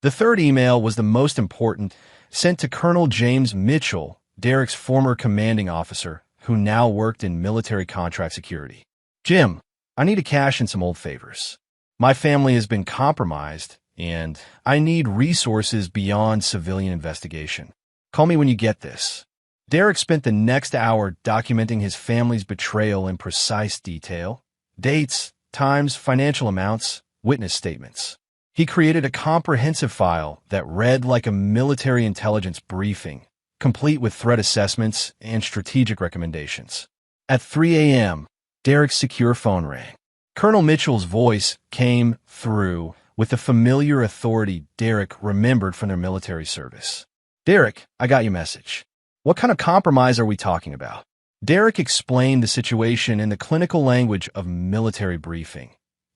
The third email was the most important, sent to Colonel James Mitchell, Derek's former commanding officer, who now worked in military contract security. Jim, I need to cash in some old favors. My family has been compromised, and I need resources beyond civilian investigation. Call me when you get this. Derek spent the next hour documenting his family's betrayal in precise detail: dates, times, financial amounts, witness statements. He created a comprehensive file that read like a military intelligence briefing, complete with threat assessments and strategic recommendations. At 3 a.m., Derek's secure phone rang. Colonel Mitchell's voice came through with the familiar authority Derek remembered from their military service. Derek, I got your message. What kind of compromise are we talking about? Derek explained the situation in the clinical language of military briefing.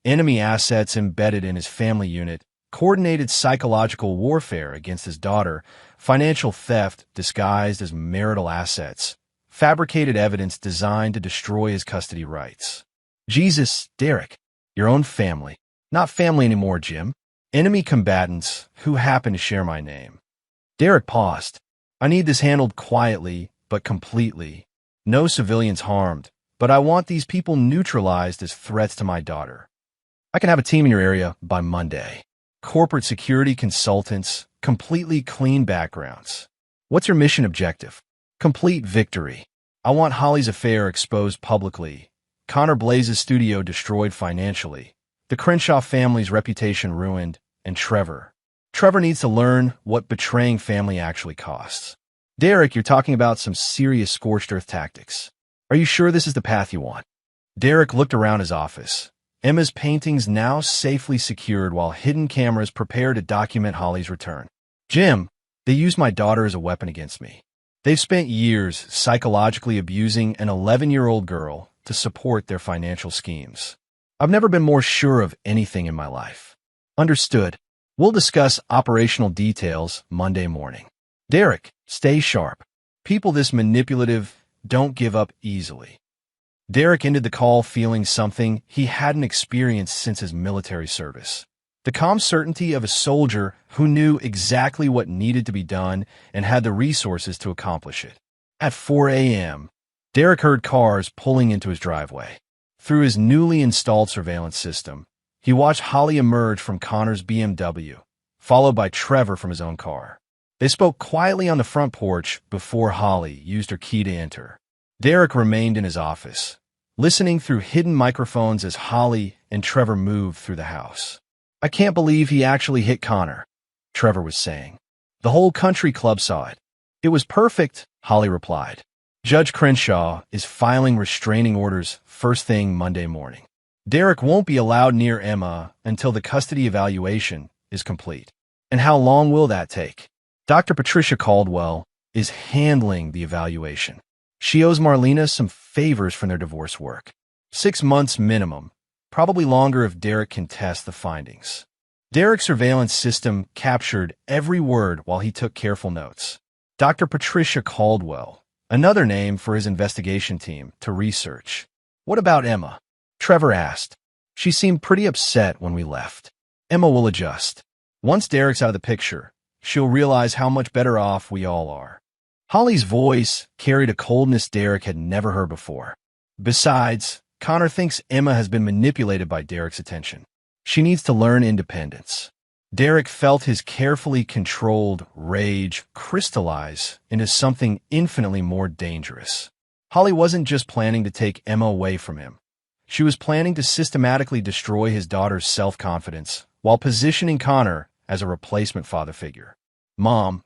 Enemy assets embedded in his family unit, coordinated psychological warfare against his daughter, financial theft disguised as marital assets, fabricated evidence designed to destroy his custody rights. Jesus, Derek, your own family. Not family anymore, Jim. Enemy combatants who happen to share my name. Derek paused. I need this handled quietly, but completely. No civilians harmed, but I want these people neutralized as threats to my daughter. I can have a team in your area by Monday. Corporate security consultants, completely clean backgrounds. What's your mission objective? Complete victory. I want Holly's affair exposed publicly, Connor Blaze's studio destroyed financially, the Crenshaw family's reputation ruined, and Trevor needs to learn what betraying family actually costs. Derek, you're talking about some serious scorched earth tactics. Are you sure this is the path you want? Derek looked around his office. Emma's paintings now safely secured while hidden cameras prepare to document Holly's return. Jim, they used my daughter as a weapon against me. They've spent years psychologically abusing an 11-year-old girl to support their financial schemes. I've never been more sure of anything in my life. Understood. We'll discuss operational details Monday morning. Derek, stay sharp. People this manipulative don't give up easily. Derek ended the call feeling something he hadn't experienced since his military service. The calm certainty of a soldier who knew exactly what needed to be done and had the resources to accomplish it. At 4 a.m., Derek heard cars pulling into his driveway. Through his newly installed surveillance system, he watched Holly emerge from Connor's BMW, followed by Trevor from his own car. They spoke quietly on the front porch before Holly used her key to enter. Derek remained in his office, listening through hidden microphones as Holly and Trevor moved through the house. I can't believe he actually hit Connor, Trevor was saying. The whole country club saw it. It was perfect, Holly replied. Judge Crenshaw is filing restraining orders first thing Monday morning. Derek won't be allowed near Emma until the custody evaluation is complete. And how long will that take? Dr. Patricia Caldwell is handling the evaluation. She owes Marlena some favors from their divorce work. 6 months minimum, probably longer if Derek can test the findings. Derek's surveillance system captured every word while he took careful notes. Dr. Patricia Caldwell, another name for his investigation team to research. What about Emma? Trevor asked. She seemed pretty upset when we left. Emma will adjust. Once Derek's out of the picture, she'll realize how much better off we all are. Holly's voice carried a coldness Derek had never heard before. Besides, Connor thinks Emma has been manipulated by Derek's attention. She needs to learn independence. Derek felt his carefully controlled rage crystallize into something infinitely more dangerous. Holly wasn't just planning to take Emma away from him. She was planning to systematically destroy his daughter's self-confidence while positioning Connor as a replacement father figure. Mom,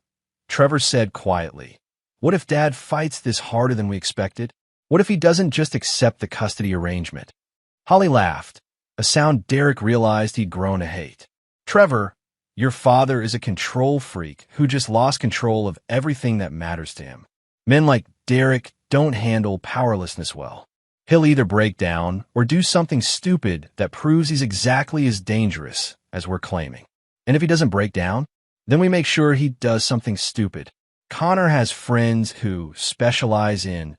Trevor said quietly, what if Dad fights this harder than we expected? What if he doesn't just accept the custody arrangement? Holly laughed, a sound Derek realized he'd grown to hate. Trevor, your father is a control freak who just lost control of everything that matters to him. Men like Derek don't handle powerlessness well. He'll either break down or do something stupid that proves he's exactly as dangerous as we're claiming. And if he doesn't break down, then we make sure he does something stupid. Connor has friends who specialize in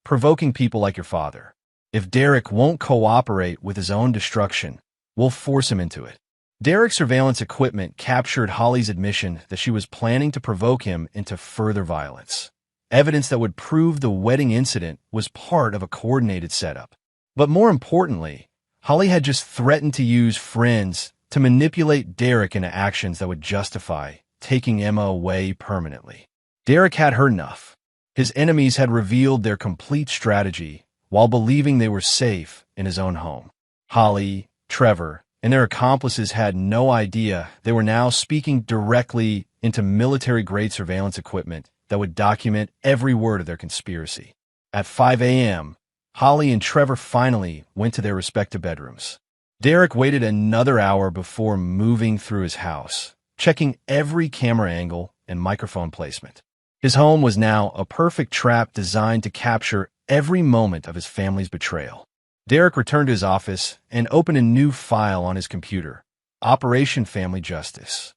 provoking people like your father. If Derek won't cooperate with his own destruction, we'll force him into it. Derek's surveillance equipment captured Holly's admission that she was planning to provoke him into further violence. Evidence that would prove the wedding incident was part of a coordinated setup. But more importantly, Holly had just threatened to use friends to manipulate Derek into actions that would justify taking Emma away permanently. Derek had heard enough. His enemies had revealed their complete strategy while believing they were safe in his own home. Holly, Trevor, and their accomplices had no idea they were now speaking directly into military-grade surveillance equipment that would document every word of their conspiracy. At 5 a.m., Holly and Trevor finally went to their respective bedrooms. Derek waited another hour before moving through his house, checking every camera angle and microphone placement. His home was now a perfect trap designed to capture every moment of his family's betrayal. Derek returned to his office and opened a new file on his computer, Operation Family Justice.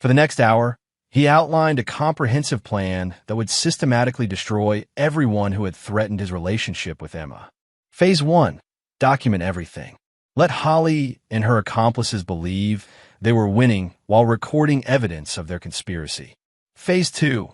For the next hour, he outlined a comprehensive plan that would systematically destroy everyone who had threatened his relationship with Emma. Phase 1. Document everything. Let Holly and her accomplices believe they were winning while recording evidence of their conspiracy. Phase 2.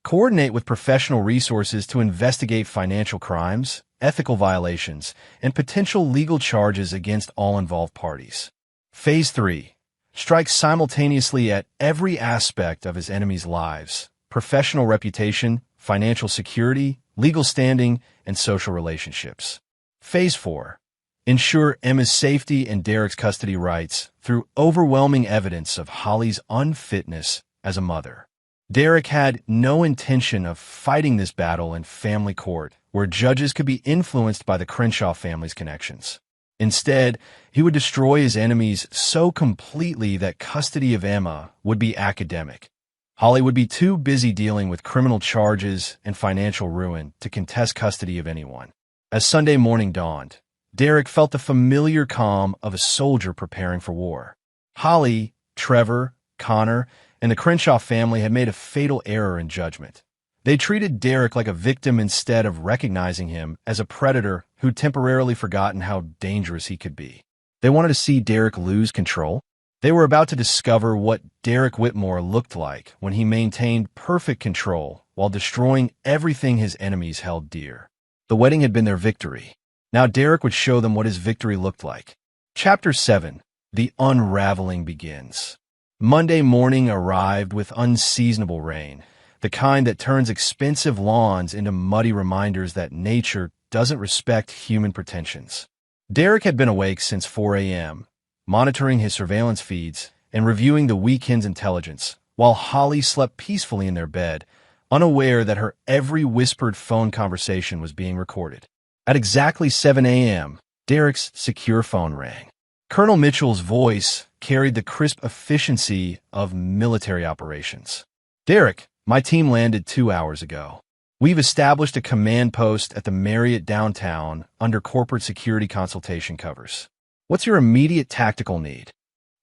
Coordinate with professional resources to investigate financial crimes, ethical violations, and potential legal charges against all involved parties. Phase 3. Strike simultaneously at every aspect of his enemies' lives: professional reputation, financial security, legal standing, and social relationships. Phase 4. Ensure Emma's safety and Derek's custody rights through overwhelming evidence of Holly's unfitness as a mother. Derek had no intention of fighting this battle in family court, where judges could be influenced by the Crenshaw family's connections. Instead, he would destroy his enemies so completely that custody of Emma would be academic. Holly would be too busy dealing with criminal charges and financial ruin to contest custody of anyone. As Sunday morning dawned, Derek felt the familiar calm of a soldier preparing for war. Holly, Trevor, Connor, and the Crenshaw family had made a fatal error in judgment. They treated Derek like a victim instead of recognizing him as a predator who'd temporarily forgotten how dangerous he could be. They wanted to see Derek lose control. They were about to discover what Derek Whitmore looked like when he maintained perfect control while destroying everything his enemies held dear. The wedding had been their victory. Now Derek would show them what his victory looked like. Chapter 7. The Unraveling begins. Monday morning arrived with unseasonable rain, the kind that turns expensive lawns into muddy reminders that nature doesn't respect human pretensions. Derek had been awake since 4 a.m., monitoring his surveillance feeds and reviewing the weekend's intelligence, while Holly slept peacefully in their bed, unaware that her every whispered phone conversation was being recorded. At exactly 7 a.m., Derek's secure phone rang. Colonel Mitchell's voice carried the crisp efficiency of military operations. Derek, my team landed 2 hours ago. We've established a command post at the Marriott downtown under corporate security consultation covers. What's your immediate tactical need?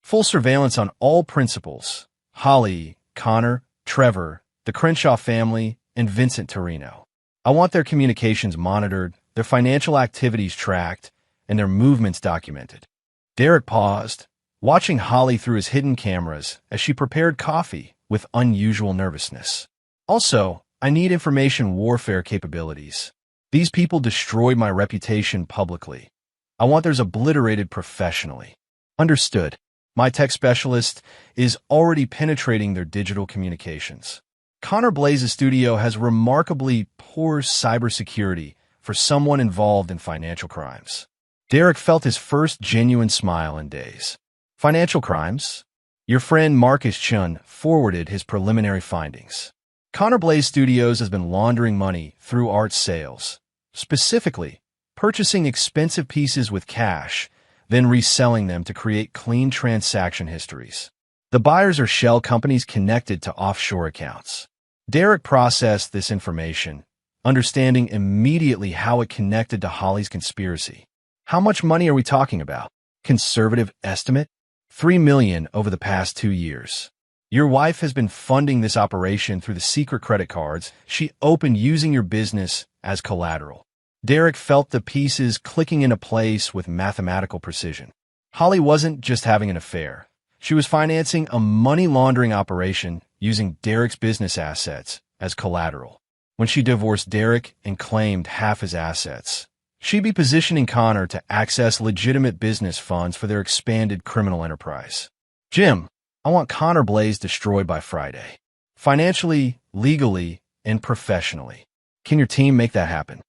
Full surveillance on all principals: Holly, Connor, Trevor, the Crenshaw family, and Vincent Torino. I want their communications monitored, their financial activities tracked, and their movements documented. Derek paused, watching Holly through his hidden cameras as she prepared coffee with unusual nervousness. Also, I need information warfare capabilities. These people destroyed my reputation publicly. I want theirs obliterated professionally. Understood. My tech specialist is already penetrating their digital communications. Connor Blaze's studio has remarkably poor cybersecurity for someone involved in financial crimes. Derek felt his first genuine smile in days. Financial crimes? Your friend Marcus Chun forwarded his preliminary findings. Connor Blaze Studios has been laundering money through art sales, Specifically, purchasing expensive pieces with cash, then reselling them to create clean transaction histories. The buyers are shell companies connected to offshore accounts. Derek processed this information, understanding immediately how it connected to Holly's conspiracy. How much money are we talking about? Conservative estimate? $3 million over the past 2 years. Your wife has been funding this operation through the secret credit cards she opened using your business as collateral. Derek felt the pieces clicking into place with mathematical precision. Holly wasn't just having an affair. She was financing a money laundering operation using Derek's business assets as collateral. When she divorced Derek and claimed half his assets, she'd be positioning Connor to access legitimate business funds for their expanded criminal enterprise. Jim, I want Connor Blaze destroyed by Friday. Financially, legally, and professionally. Can your team make that happen?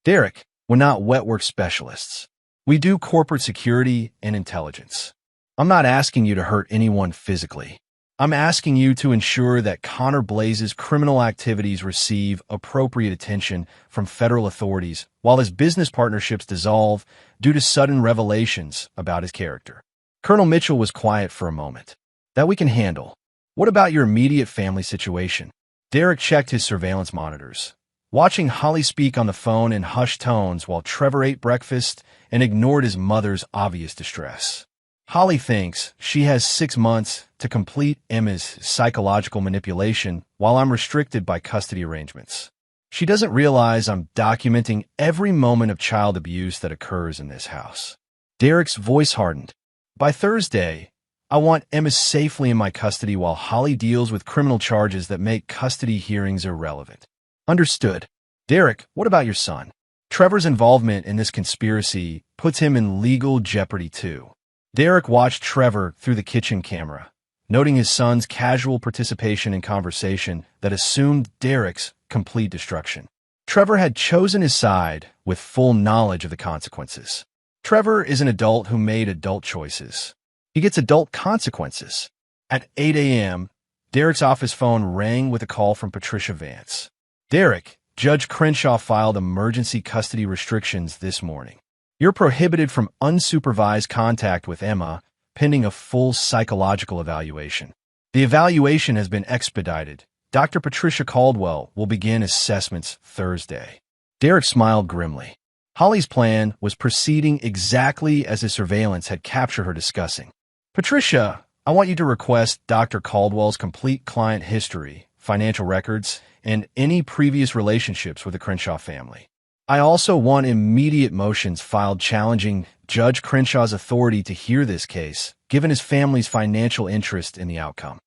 Derek, we're not wetwork specialists. We do corporate security and intelligence. I'm not asking you to hurt anyone physically. I'm asking you to ensure that Connor Blaze's criminal activities receive appropriate attention from federal authorities while his business partnerships dissolve due to sudden revelations about his character. Colonel Mitchell was quiet for a moment. That we can handle. What about your immediate family situation? Derek checked his surveillance monitors, watching Holly speak on the phone in hushed tones while Trevor ate breakfast and ignored his mother's obvious distress. Holly thinks she has 6 months to complete Emma's psychological manipulation while I'm restricted by custody arrangements. She doesn't realize I'm documenting every moment of child abuse that occurs in this house. Derek's voice hardened. By Thursday, I want Emma safely in my custody while Holly deals with criminal charges that make custody hearings irrelevant. Understood. Derek, what about your son? Trevor's involvement in this conspiracy puts him in legal jeopardy too. Derek watched Trevor through the kitchen camera, noting his son's casual participation in conversation that assumed Derek's complete destruction. Trevor had chosen his side with full knowledge of the consequences. Trevor is an adult who made adult choices. He gets adult consequences. At 8 a.m., Derek's office phone rang with a call from Patricia Vance. Derek, Judge Crenshaw filed emergency custody restrictions this morning. You're prohibited from unsupervised contact with Emma pending a full psychological evaluation. The evaluation has been expedited. Dr. Patricia Caldwell will begin assessments Thursday. Derek smiled grimly. Holly's plan was proceeding exactly as his surveillance had captured her discussing. Patricia, I want you to request Dr. Caldwell's complete client history, financial records, and any previous relationships with the Crenshaw family. I also want immediate motions filed challenging Judge Crenshaw's authority to hear this case, given his family's financial interest in the outcome.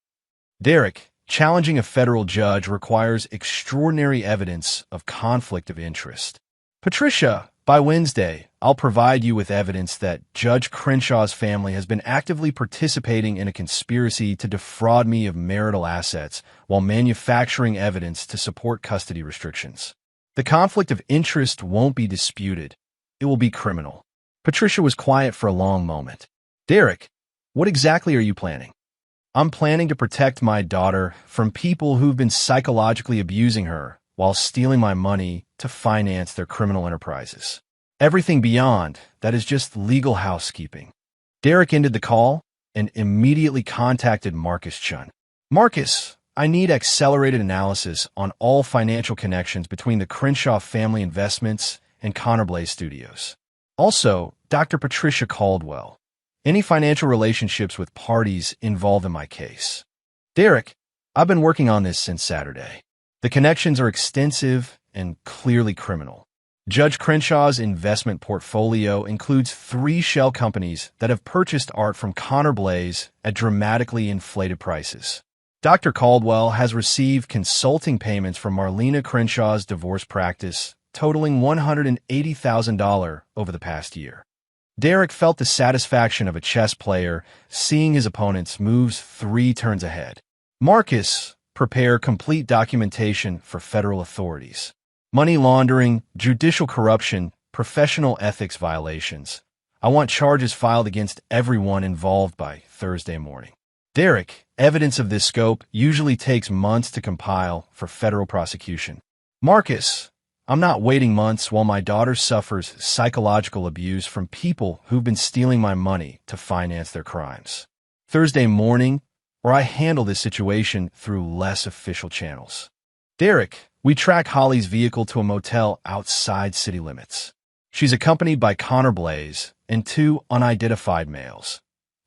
Derek, challenging a federal judge requires extraordinary evidence of conflict of interest. Patricia, by Wednesday, I'll provide you with evidence that Judge Crenshaw's family has been actively participating in a conspiracy to defraud me of marital assets while manufacturing evidence to support custody restrictions. The conflict of interest won't be disputed. It will be criminal. Patricia was quiet for a long moment. Derek, what exactly are you planning? I'm planning to protect my daughter from people who've been psychologically abusing her while stealing my money to finance their criminal enterprises. Everything beyond that is just legal housekeeping. Derek ended the call and immediately contacted Marcus Chun. Marcus, I need accelerated analysis on all financial connections between the Crenshaw family investments and Connor Blaze Studios. Also, Dr. Patricia Caldwell. Any financial relationships with parties involved in my case. Derek, I've been working on this since Saturday. The connections are extensive and clearly criminal. Judge Crenshaw's investment portfolio includes 3 shell companies that have purchased art from Connor Blaze at dramatically inflated prices. Dr. Caldwell has received consulting payments from Marlena Crenshaw's divorce practice, totaling $180,000 over the past year. Derek felt the satisfaction of a chess player seeing his opponent's moves 3 turns ahead. Marcus, prepare complete documentation for federal authorities. Money laundering, judicial corruption, professional ethics violations. I want charges filed against everyone involved by Thursday morning. Derek, evidence of this scope usually takes months to compile for federal prosecution. Marcus, I'm not waiting months while my daughter suffers psychological abuse from people who've been stealing my money to finance their crimes. Thursday morning, or I handle this situation through less official channels. Derek, we track Holly's vehicle to a motel outside city limits. She's accompanied by Connor Blaze and two unidentified males,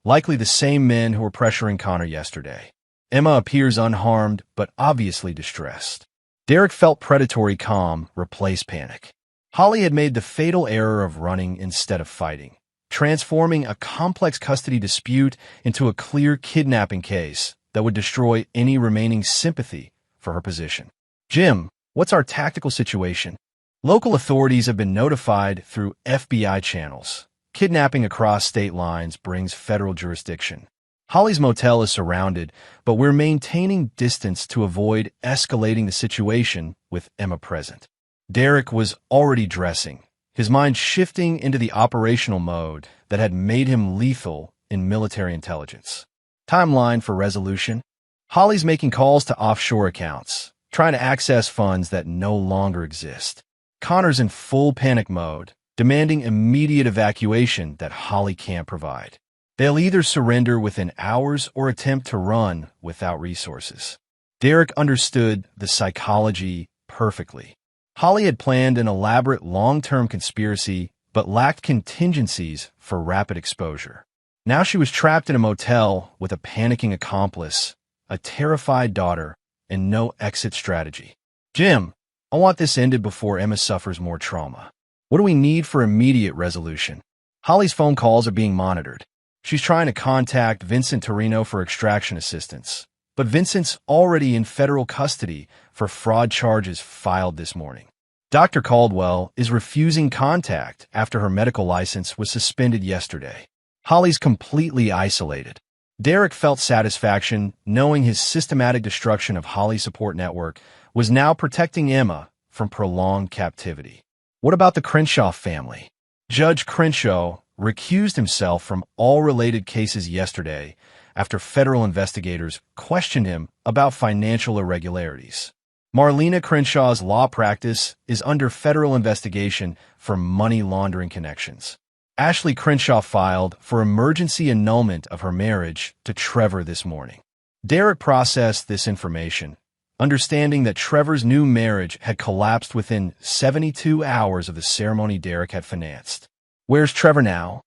likely the same men who were pressuring Connor yesterday. Emma appears unharmed, but obviously distressed. Derek felt predatory calm replace panic. Holly had made the fatal error of running instead of fighting, transforming a complex custody dispute into a clear kidnapping case that would destroy any remaining sympathy for her position. Jim, what's our tactical situation? Local authorities have been notified through FBI channels. Kidnapping across state lines brings federal jurisdiction. Holly's motel is surrounded, but we're maintaining distance to avoid escalating the situation with Emma present. Derek was already dressing, his mind shifting into the operational mode that had made him lethal in military intelligence. Timeline for resolution. Holly's making calls to offshore accounts, trying to access funds that no longer exist. Connor's in full panic mode, demanding immediate evacuation that Holly can't provide. They'll either surrender within hours or attempt to run without resources. Derek understood the psychology perfectly. Holly had planned an elaborate long-term conspiracy but lacked contingencies for rapid exposure. Now she was trapped in a motel with a panicking accomplice, a terrified daughter, and no exit strategy. Jim, I want this ended before Emma suffers more trauma. What do we need for immediate resolution? Holly's phone calls are being monitored. She's trying to contact Vincent Torino for extraction assistance, but Vincent's already in federal custody for fraud charges filed this morning. Dr. Caldwell is refusing contact after her medical license was suspended yesterday. Holly's completely isolated. Derek felt satisfaction knowing his systematic destruction of Holly's support network was now protecting Emma from prolonged captivity. What about the Crenshaw family? Judge Crenshaw recused himself from all related cases yesterday after federal investigators questioned him about financial irregularities. Marlena Crenshaw's law practice is under federal investigation for money laundering connections. Ashley Crenshaw filed for emergency annulment of her marriage to Trevor this morning. Derek processed this information, understanding that Trevor's new marriage had collapsed within 72 hours of the ceremony Derek had financed. Where's Trevor now?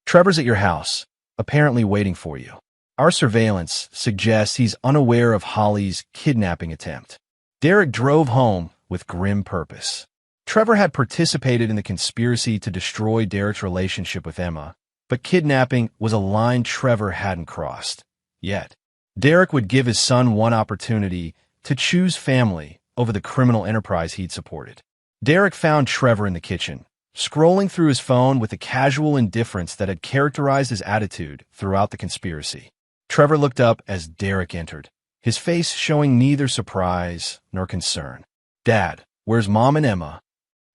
Trevor's at your house, apparently waiting for you. Our surveillance suggests he's unaware of Holly's kidnapping attempt. Derek drove home with grim purpose. Trevor had participated in the conspiracy to destroy Derek's relationship with Emma, but kidnapping was a line Trevor hadn't crossed yet. Derek would give his son one opportunity to choose family over the criminal enterprise he'd supported. Derek found Trevor in the kitchen, scrolling through his phone with the casual indifference that had characterized his attitude throughout the conspiracy. Trevor looked up as Derek entered, his face showing neither surprise nor concern. "Dad, where's Mom and Emma?"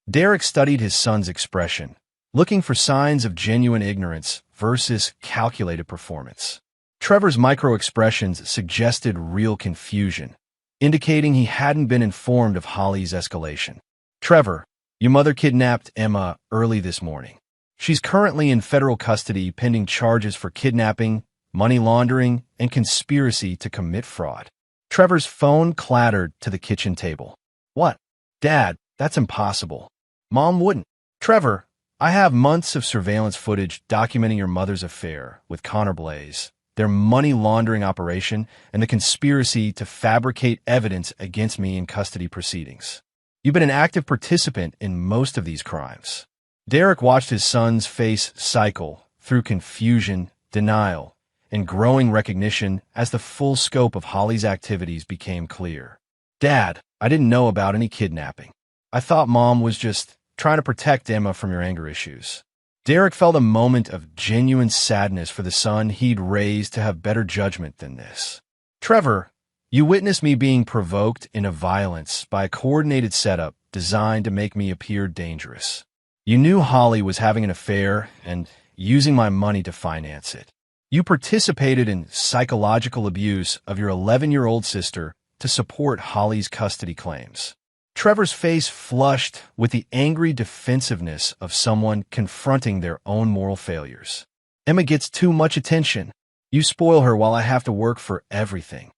Derek studied his son's expression, looking for signs of genuine ignorance versus calculated performance. Trevor's micro-expressions suggested real confusion, indicating he hadn't been informed of Holly's escalation. "Trevor, your mother kidnapped Emma early this morning. She's currently in federal custody pending charges for kidnapping, money laundering, and conspiracy to commit fraud." Trevor's phone clattered to the kitchen table. "What? Dad, that's impossible. Mom wouldn't." "Trevor, I have months of surveillance footage documenting your mother's affair with Connor Blaze, their money laundering operation, and the conspiracy to fabricate evidence against me in custody proceedings. You've been an active participant in most of these crimes." Derek watched his son's face cycle through confusion, denial, and growing recognition as the full scope of Holly's activities became clear. "Dad, I didn't know about any kidnapping. I thought Mom was just trying to protect Emma from your anger issues." Derek felt a moment of genuine sadness for the son he'd raised to have better judgment than this. "Trevor, you witnessed me being provoked into violence by a coordinated setup designed to make me appear dangerous. You knew Holly was having an affair and using my money to finance it. You participated in psychological abuse of your 11-year-old sister to support Holly's custody claims." Trevor's face flushed with the angry defensiveness of someone confronting their own moral failures. Emma gets too much attention. You spoil her while I have to work for everything.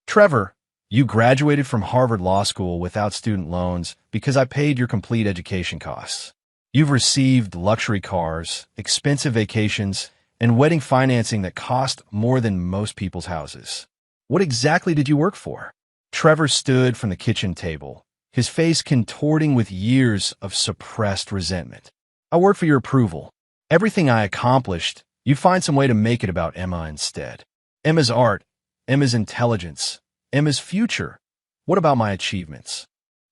Trevor, you graduated from Harvard Law School without student loans because I paid your complete education costs. You've received luxury cars, expensive vacations, and wedding financing that cost more than most people's houses. What exactly did you work for? Trevor stood from the kitchen table, his face contorting with years of suppressed resentment. I worked for your approval. Everything I accomplished, you find some way to make it about Emma instead. Emma's art, Emma's intelligence, Emma's future. What about my achievements?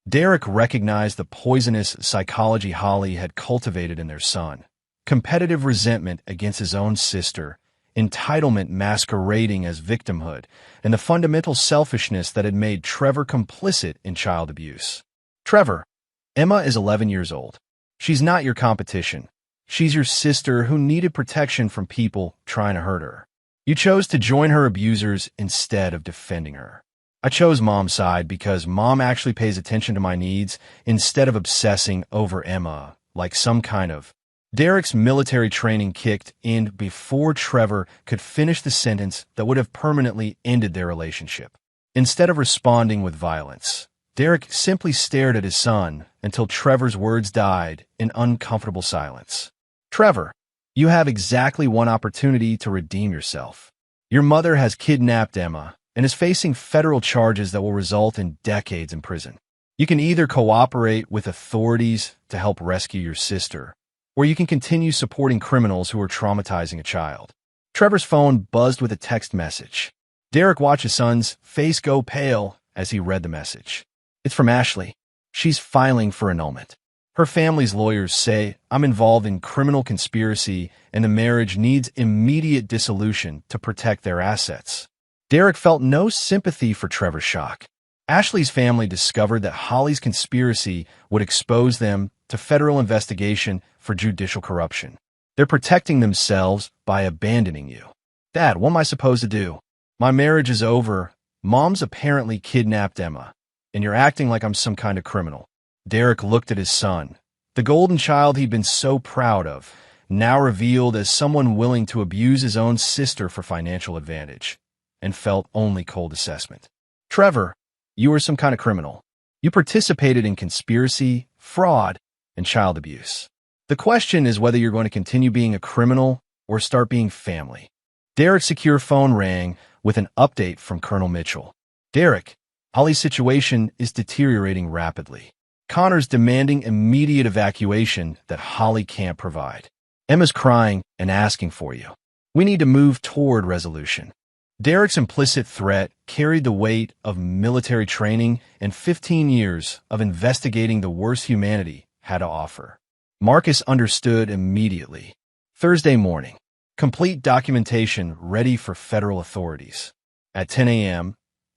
Derek recognized the poisonous psychology Holly had cultivated in their son. Competitive resentment against his own sister, entitlement masquerading as victimhood, and the fundamental selfishness that had made Trevor complicit in child abuse. Trevor, Emma is 11 years old. She's not your competition. She's your sister who needed protection from people trying to hurt her. You chose to join her abusers instead of defending her. I chose Mom's side because Mom actually pays attention to my needs instead of obsessing over Emma like some kind of... Derek's military training kicked in before Trevor could finish the sentence that would have permanently ended their relationship. Instead of responding with violence, Derek simply stared at his son until Trevor's words died in uncomfortable silence. Trevor, you have exactly one opportunity to redeem yourself. Your mother has kidnapped Emma and is facing federal charges that will result in decades in prison. You can either cooperate with authorities to help rescue your sister, or you can continue supporting criminals who are traumatizing a child. Trevor's phone buzzed with a text message. Derek watched his son's face go pale as he read the message. It's from Ashley. She's filing for annulment. Her family's lawyers say I'm involved in criminal conspiracy and the marriage needs immediate dissolution to protect their assets. Derek felt no sympathy for Trevor's shock. Ashley's family discovered that Holly's conspiracy would expose them to federal investigation for judicial corruption. They're protecting themselves by abandoning you. Dad, what am I supposed to do? My marriage is over. Mom's apparently kidnapped Emma, and you're acting like I'm some kind of criminal. Derek looked at his son, the golden child he'd been so proud of, now revealed as someone willing to abuse his own sister for financial advantage, and felt only cold assessment. Trevor, you were some kind of criminal. You participated in conspiracy, fraud, and child abuse. The question is whether you're going to continue being a criminal or start being family. Derek's secure phone rang with an update from Colonel Mitchell. Derek, Holly's situation is deteriorating rapidly. Connor's demanding immediate evacuation that Holly can't provide. Emma's crying and asking for you. We need to move toward resolution. Derek's implicit threat carried the weight of military training and 15 years of investigating the worst humanity had to offer. Marcus understood immediately. Thursday morning. Complete documentation ready for federal authorities. At 10 a.m.,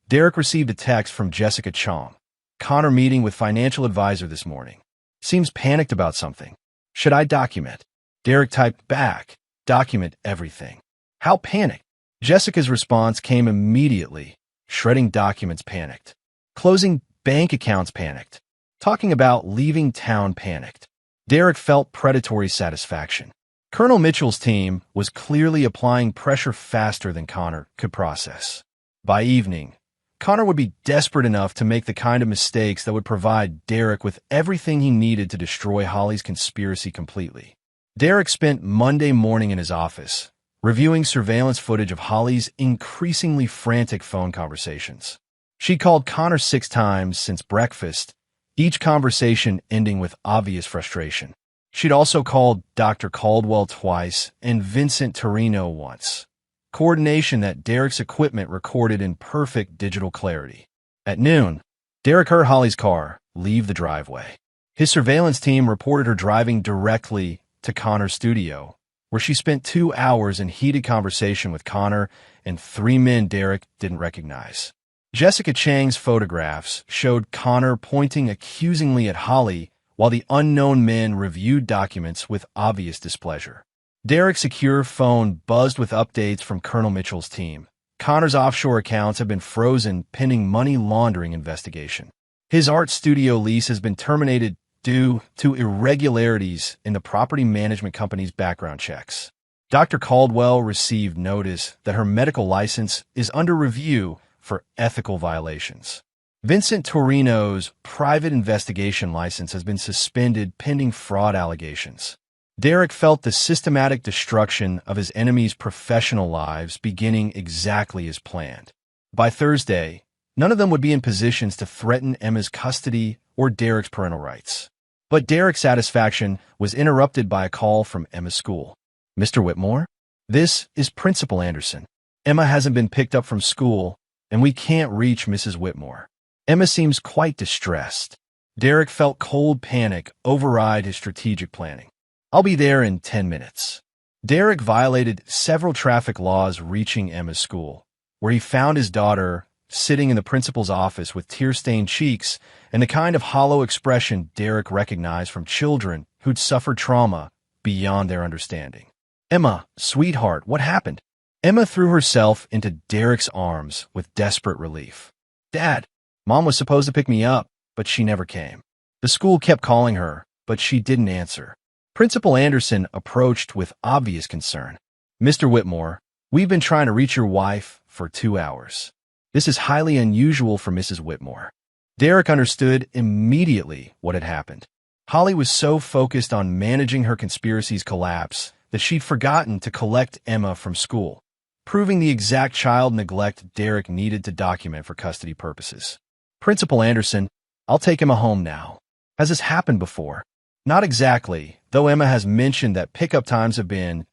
Derek received a text from Jessica Chong. Connor meeting with financial advisor this morning. Seems panicked about something. Should I document? Derek typed back, document everything. How panicked? Jessica's response came immediately. Shredding documents panicked. Closing bank accounts panicked. Talking about leaving town panicked. Derek felt predatory satisfaction. Colonel Mitchell's team was clearly applying pressure faster than Connor could process. By evening, Connor would be desperate enough to make the kind of mistakes that would provide Derek with everything he needed to destroy Holly's conspiracy completely. Derek spent Monday morning in his office, reviewing surveillance footage of Holly's increasingly frantic phone conversations. She called Connor 6 times since breakfast, each conversation ending with obvious frustration. She'd also called Dr. Caldwell twice and Vincent Torino once. Coordination that Derek's equipment recorded in perfect digital clarity. At noon, Derek heard Holly's car leave the driveway. His surveillance team reported her driving directly to Connor's studio, where she spent 2 hours in heated conversation with Connor and 3 men Derek didn't recognize. Jessica Chang's photographs showed Connor pointing accusingly at Holly while the unknown men reviewed documents with obvious displeasure. Derek's secure phone buzzed with updates from Colonel Mitchell's team. Connor's offshore accounts have been frozen pending money laundering investigation. His art studio lease has been terminated due to irregularities in the property management company's background checks. Dr. Caldwell received notice that her medical license is under review for ethical violations. Vincent Torino's private investigation license has been suspended pending fraud allegations. Derek felt the systematic destruction of his enemies' professional lives beginning exactly as planned. By Thursday, none of them would be in positions to threaten Emma's custody or Derek's parental rights. But Derek's satisfaction was interrupted by a call from Emma's school. "Mr. Whitmore? This is Principal Anderson. Emma hasn't been picked up from school, and we can't reach Mrs. Whitmore." Emma seems quite distressed. Derek felt cold panic override his strategic planning. "I'll be there in 10 minutes. Derek violated several traffic laws reaching Emma's school, where he found his daughter sitting in the principal's office with tear-stained cheeks and the kind of hollow expression Derek recognized from children who'd suffered trauma beyond their understanding. "Emma, sweetheart, what happened?" Emma threw herself into Derek's arms with desperate relief. "Dad, Mom was supposed to pick me up, but she never came. The school kept calling her, but she didn't answer." Principal Anderson approached with obvious concern. "Mr. Whitmore, we've been trying to reach your wife for 2 hours. This is highly unusual for Mrs. Whitmore." Derek understood immediately what had happened. Holly was so focused on managing her conspiracy's collapse that she'd forgotten to collect Emma from school, proving the exact child neglect Derek needed to document for custody purposes. "Principal Anderson, I'll take Emma home now. Has this happened before?" "Not exactly, though Emma has mentioned that pickup times have been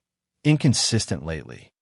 inconsistent lately."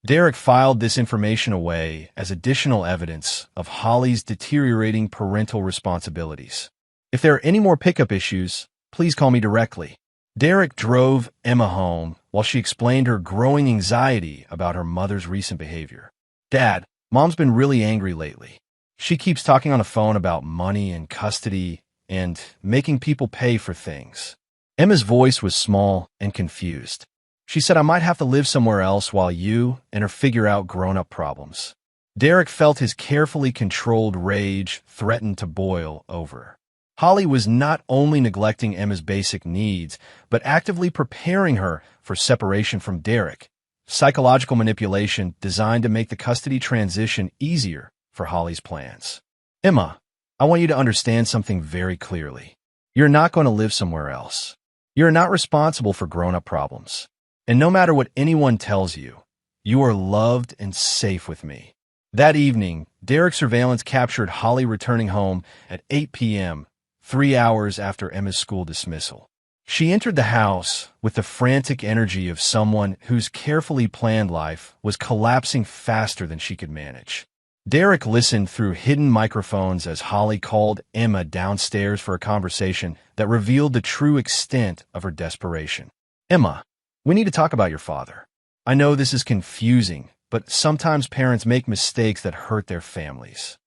Derek filed this information away as additional evidence of Holly's deteriorating parental responsibilities. "If there are any more pickup issues, please call me directly." Derek drove Emma home while she explained her growing anxiety about her mother's recent behavior. "Dad, Mom's been really angry lately. She keeps talking on the phone about money and custody and making people pay for things." Emma's voice was small and confused. "She said I might have to live somewhere else while you and her figure out grown-up problems." Derek felt his carefully controlled rage threaten to boil over. Holly was not only neglecting Emma's basic needs, but actively preparing her for separation from Derek, psychological manipulation designed to make the custody transition easier for Holly's plans. "Emma, I want you to understand something very clearly. You're not going to live somewhere else. You're not responsible for grown-up problems. And no matter what anyone tells you, you are loved and safe with me." That evening, Derek's surveillance captured Holly returning home at 8 p.m., 3 hours after Emma's school dismissal. She entered the house with the frantic energy of someone whose carefully planned life was collapsing faster than she could manage. Derek listened through hidden microphones as Holly called Emma downstairs for a conversation that revealed the true extent of her desperation. "Emma, we need to talk about your father. I know this is confusing, but sometimes parents make mistakes that hurt their families."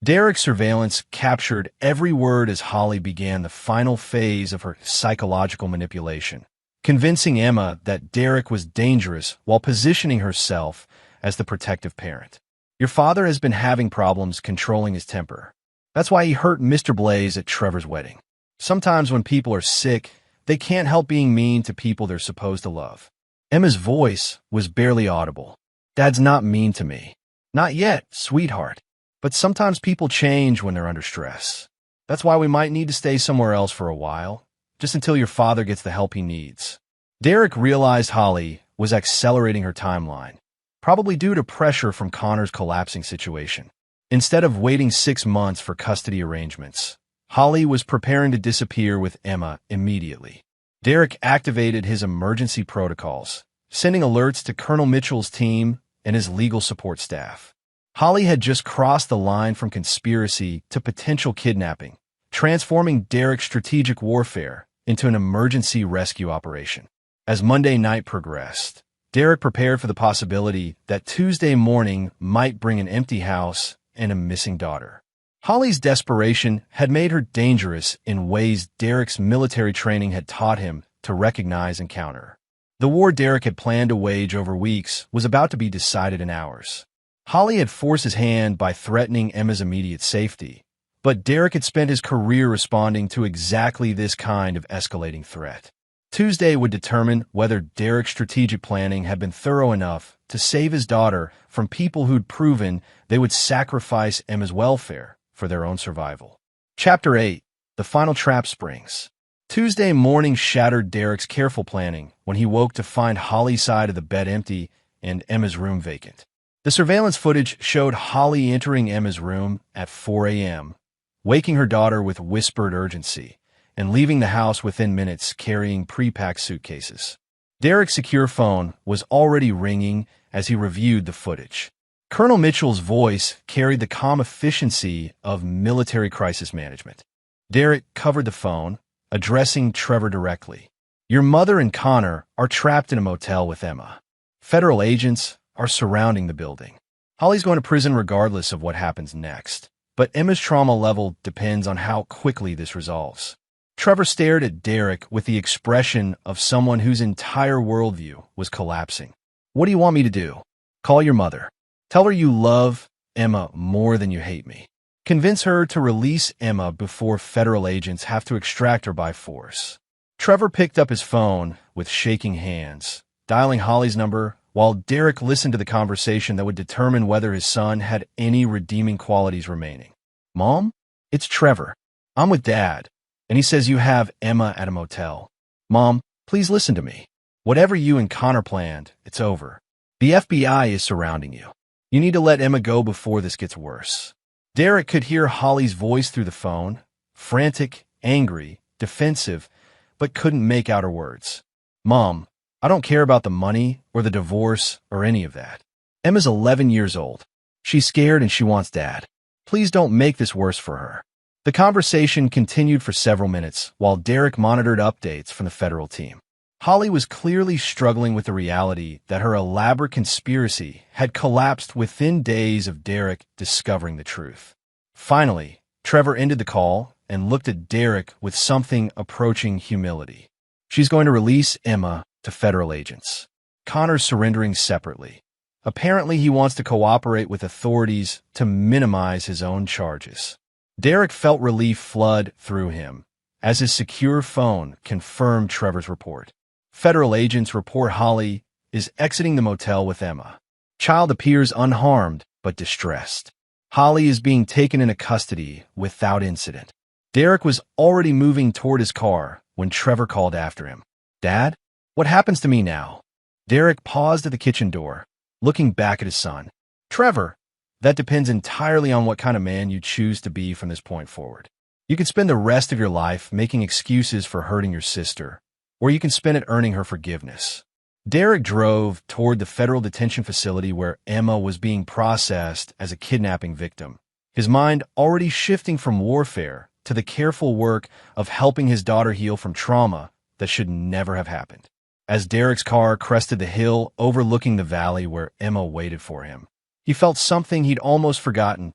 Derek's surveillance captured every word as Holly began the final phase of her psychological manipulation, convincing Emma that Derek was dangerous while positioning herself as the protective parent. "Your father has been having problems controlling his temper. That's why he hurt Mr. Blaze at Trevor's wedding. Sometimes when people are sick, they can't help being mean to people they're supposed to love." Emma's voice was barely audible. "Dad's not mean to me. Not yet, sweetheart. But sometimes people change when they're under stress. That's why we might need to stay somewhere else for a while, just until your father gets the help he needs." Derek realized Holly was accelerating her timeline, probably due to pressure from Connor's collapsing situation. Instead of waiting 6 months for custody arrangements, Holly was preparing to disappear with Emma immediately. Derek activated his emergency protocols, sending alerts to Colonel Mitchell's team and his legal support staff. Holly had just crossed the line from conspiracy to potential kidnapping, transforming Derek's strategic warfare into an emergency rescue operation. As Monday night progressed, Derek prepared for the possibility that Tuesday morning might bring an empty house and a missing daughter. Holly's desperation had made her dangerous in ways Derek's military training had taught him to recognize and counter. The war Derek had planned to wage over weeks was about to be decided in hours. Holly had forced his hand by threatening Emma's immediate safety, But Derek had spent his career responding to exactly this kind of escalating threat. Tuesday would determine whether Derek's strategic planning had been thorough enough to save his daughter from people who'd proven they would sacrifice Emma's welfare for their own survival. Chapter 8. The Final Trap Springs. Tuesday morning shattered Derek's careful planning when he woke to find Holly's side of the bed empty and Emma's room vacant. The surveillance footage showed Holly entering Emma's room at 4 a.m., waking her daughter with whispered urgency, and leaving the house within minutes carrying pre-packed suitcases. Derek's secure phone was already ringing as he reviewed the footage. Colonel Mitchell's voice carried the calm efficiency of military crisis management. Derek covered the phone, addressing Trevor directly. "Your mother and Connor are trapped in a motel with Emma. Federal agents are surrounding the building. Holly's going to prison regardless of what happens next, but Emma's trauma level depends on how quickly this resolves." Trevor stared at Derek with the expression of someone whose entire worldview was collapsing. "What do you want me to do? Call your mother. Tell her you love Emma more than you hate me. Convince her to release Emma before federal agents have to extract her by force." Trevor picked up his phone with shaking hands, dialing Holly's number, while Derek listened to the conversation that would determine whether his son had any redeeming qualities remaining. "Mom, it's Trevor. I'm with Dad, and he says you have Emma at a motel. Mom, please listen to me. Whatever you and Connor planned, it's over. The FBI is surrounding you. You need to let Emma go before this gets worse." Derek could hear Holly's voice through the phone, frantic, angry, defensive, but couldn't make out her words. "Mom, I don't care about the money or the divorce or any of that. Emma's 11 years old. She's scared and she wants Dad. Please don't make this worse for her." The conversation continued for several minutes while Derek monitored updates from the federal team. Holly was clearly struggling with the reality that her elaborate conspiracy had collapsed within days of Derek discovering the truth. Finally, Trevor ended the call and looked at Derek with something approaching humility. "She's going to release Emma to federal agents. Connor's surrendering separately. Apparently, he wants to cooperate with authorities to minimize his own charges." Derek felt relief flood through him as his secure phone confirmed Trevor's report. Federal agents report Holly is exiting the motel with Emma. Child appears unharmed but distressed. Holly is being taken into custody without incident. Derek was already moving toward his car when Trevor called after him. "Dad, what happens to me now?" Derek paused at the kitchen door, looking back at his son. "Trevor, that depends entirely on what kind of man you choose to be from this point forward. You can spend the rest of your life making excuses for hurting your sister, or you can spend it earning her forgiveness." Derek drove toward the federal detention facility where Emma was being processed as a kidnapping victim, his mind already shifting from warfare to the careful work of helping his daughter heal from trauma that should never have happened. As Derek's car crested the hill overlooking the valley where Emma waited for him, he felt something he'd almost forgotten,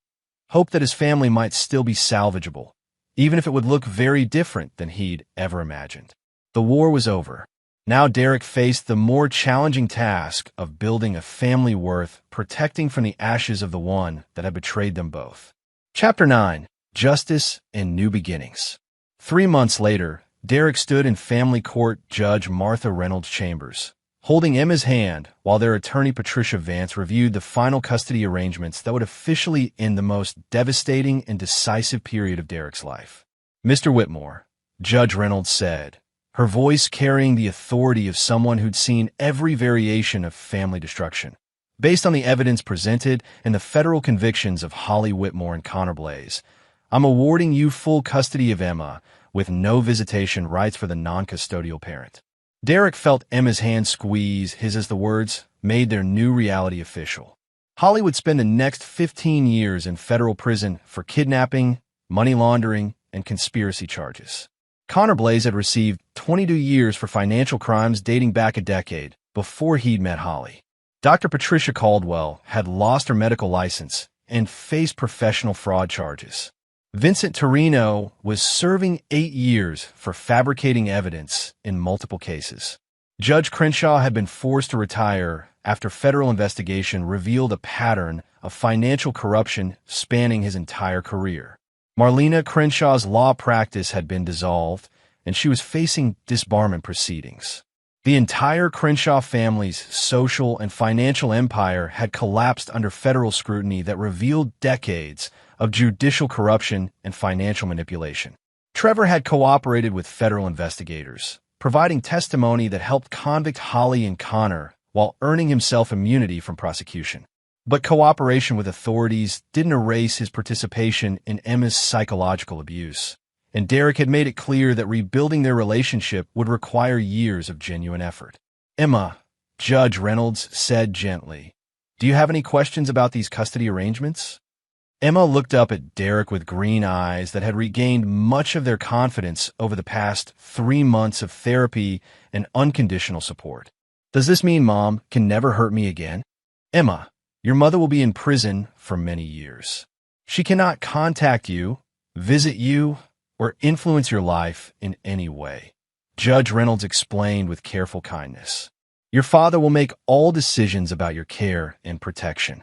hope that his family might still be salvageable, even if it would look very different than he'd ever imagined. The war was over. Now Derek faced the more challenging task of building a family worth protecting from the ashes of the one that had betrayed them both. Chapter 9. Justice and New Beginnings. 3 months later, Derek stood in family court Judge Martha Reynolds' chambers, holding Emma's hand while their attorney Patricia Vance reviewed the final custody arrangements that would officially end the most devastating and decisive period of Derek's life. "Mr. Whitmore," Judge Reynolds said, her voice carrying the authority of someone who'd seen every variation of family destruction. "Based on the evidence presented and the federal convictions of Holly Whitmore and Connor Blaze, I'm awarding you full custody of Emma with no visitation rights for the non-custodial parent." Derek felt Emma's hand squeeze his as the words made their new reality official. Holly would spend the next 15 years in federal prison for kidnapping, money laundering, and conspiracy charges. Connor Blaze had received 22 years for financial crimes dating back a decade before he'd met Holly. Dr. Patricia Caldwell had lost her medical license and faced professional fraud charges. Vincent Torino was serving 8 years for fabricating evidence in multiple cases. Judge Crenshaw had been forced to retire after federal investigation revealed a pattern of financial corruption spanning his entire career. Marlena Crenshaw's law practice had been dissolved, and she was facing disbarment proceedings. The entire Crenshaw family's social and financial empire had collapsed under federal scrutiny that revealed decades of judicial corruption and financial manipulation. Trevor had cooperated with federal investigators, providing testimony that helped convict Holly and Connor while earning himself immunity from prosecution. But cooperation with authorities didn't erase his participation in Emma's psychological abuse, and Derek had made it clear that rebuilding their relationship would require years of genuine effort. "Emma," Judge Reynolds said gently, "do you have any questions about these custody arrangements?" Emma looked up at Derek with green eyes that had regained much of their confidence over the past 3 months of therapy and unconditional support. "Does this mean Mom can never hurt me again?" "Emma, your mother will be in prison for many years. She cannot contact you, visit you, or influence your life in any way," Judge Reynolds explained with careful kindness. "Your father will make all decisions about your care and protection."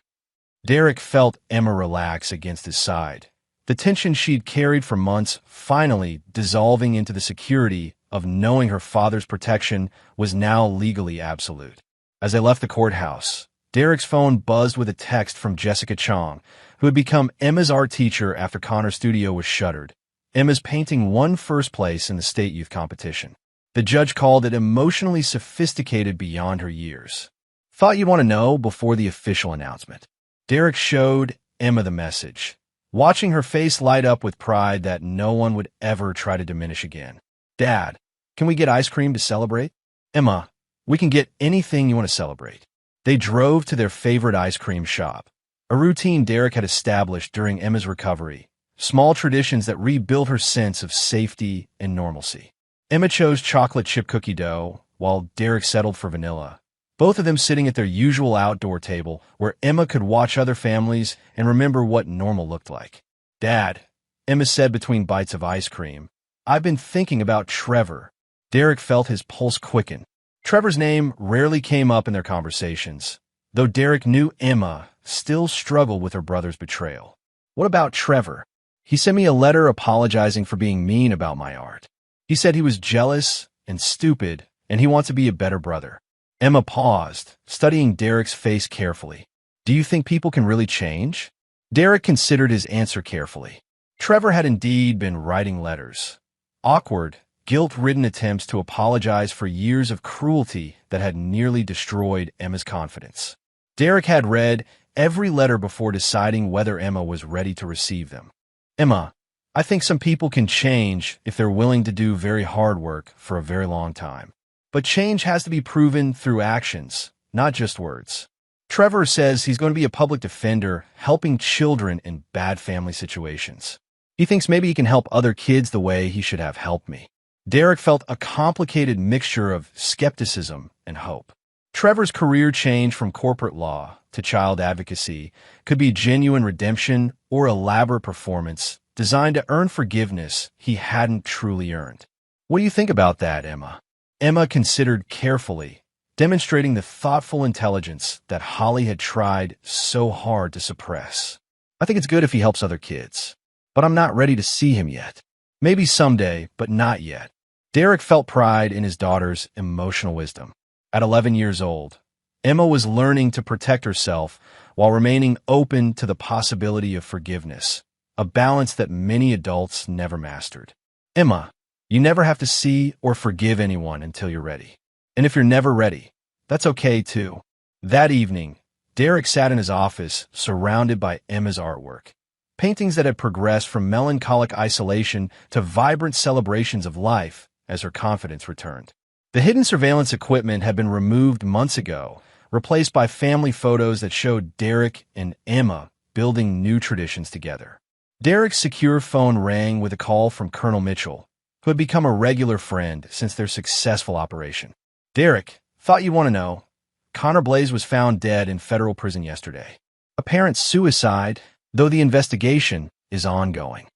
Derek felt Emma relax against his side, the tension she'd carried for months finally dissolving into the security of knowing her father's protection was now legally absolute. As they left the courthouse, Derek's phone buzzed with a text from Jessica Chong, who had become Emma's art teacher after Connor's studio was shuttered. Emma's painting won first place in the state youth competition. The judge called it emotionally sophisticated beyond her years. "Thought you'd want to know before the official announcement." Derek showed Emma the message, watching her face light up with pride that no one would ever try to diminish again. "Dad, can we get ice cream to celebrate?" "Emma, we can get anything you want to celebrate." They drove to their favorite ice cream shop, a routine Derek had established during Emma's recovery, small traditions that rebuilt her sense of safety and normalcy. Emma chose chocolate chip cookie dough, while Derek settled for vanilla, both of them sitting at their usual outdoor table where Emma could watch other families and remember what normal looked like. "Dad," Emma said between bites of ice cream, "I've been thinking about Trevor." Derek felt his pulse quicken. Trevor's name rarely came up in their conversations, though Derek knew Emma still struggled with her brother's betrayal. "What about Trevor? He sent me a letter apologizing for being mean about my art. He said he was jealous and stupid, and he wants to be a better brother." Emma paused, studying Derek's face carefully. "Do you think people can really change?" Derek considered his answer carefully. Trevor had indeed been writing letters. Awkward, guilt-ridden attempts to apologize for years of cruelty that had nearly destroyed Emma's confidence. Derek had read every letter before deciding whether Emma was ready to receive them. "Emma, I think some people can change if they're willing to do very hard work for a very long time. But change has to be proven through actions, not just words. Trevor says he's going to be a public defender helping children in bad family situations. He thinks maybe he can help other kids the way he should have helped me." Derek felt a complicated mixture of skepticism and hope. Trevor's career change from corporate law to child advocacy could be genuine redemption or elaborate performance designed to earn forgiveness he hadn't truly earned. "What do you think about that, Emma?" Emma considered carefully, demonstrating the thoughtful intelligence that Holly had tried so hard to suppress. "I think it's good if he helps other kids, but I'm not ready to see him yet. Maybe someday, but not yet." Derek felt pride in his daughter's emotional wisdom. At 11 years old, Emma was learning to protect herself while remaining open to the possibility of forgiveness, a balance that many adults never mastered. "Emma, you never have to see or forgive anyone until you're ready. And if you're never ready, that's okay too." That evening, Derek sat in his office surrounded by Emma's artwork, paintings that had progressed from melancholic isolation to vibrant celebrations of life as her confidence returned. The hidden surveillance equipment had been removed months ago, replaced by family photos that showed Derek and Emma building new traditions together. Derek's secure phone rang with a call from Colonel Mitchell, who had become a regular friend since their successful operation. "Derek, thought you'd want to know. Connor Blaze was found dead in federal prison yesterday. Apparent suicide, though the investigation is ongoing."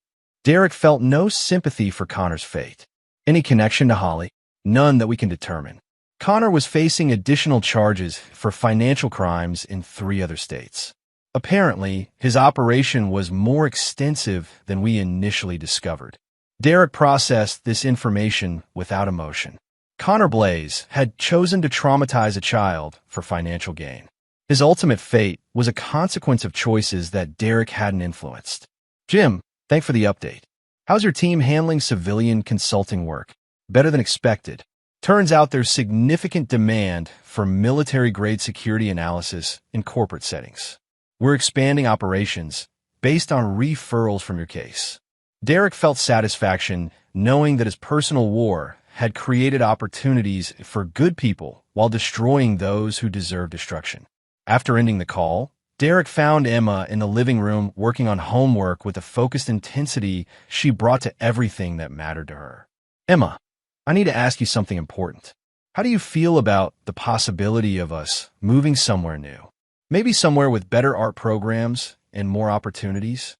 Derek felt no sympathy for Connor's fate. "Any connection to Holly?" "None that we can determine. Connor was facing additional charges for financial crimes in 3 other states." Apparently, his operation was more extensive than we initially discovered. Derek processed this information without emotion. Connor Blaze had chosen to traumatize a child for financial gain. His ultimate fate was a consequence of choices that Derek hadn't influenced. Jim, thanks for the update. How's your team handling civilian consulting work? Better than expected. Turns out there's significant demand for military-grade security analysis in corporate settings. We're expanding operations based on referrals from your case. Derek felt satisfaction knowing that his personal war had created opportunities for good people while destroying those who deserve destruction. After ending the call, Derek found Emma in the living room working on homework with the focused intensity she brought to everything that mattered to her. Emma, I need to ask you something important. How do you feel about the possibility of us moving somewhere new? Maybe somewhere with better art programs and more opportunities?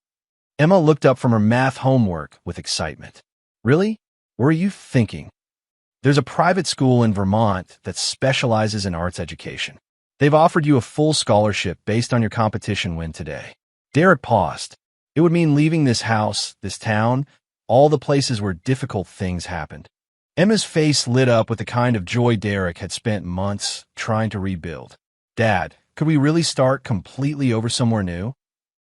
Emma looked up from her math homework with excitement. Really? What are you thinking? There's a private school in Vermont that specializes in arts education. They've offered you a full scholarship based on your competition win today. Derek paused. It would mean leaving this house, this town, all the places where difficult things happened. Emma's face lit up with the kind of joy Derek had spent months trying to rebuild. Dad, could we really start completely over somewhere new?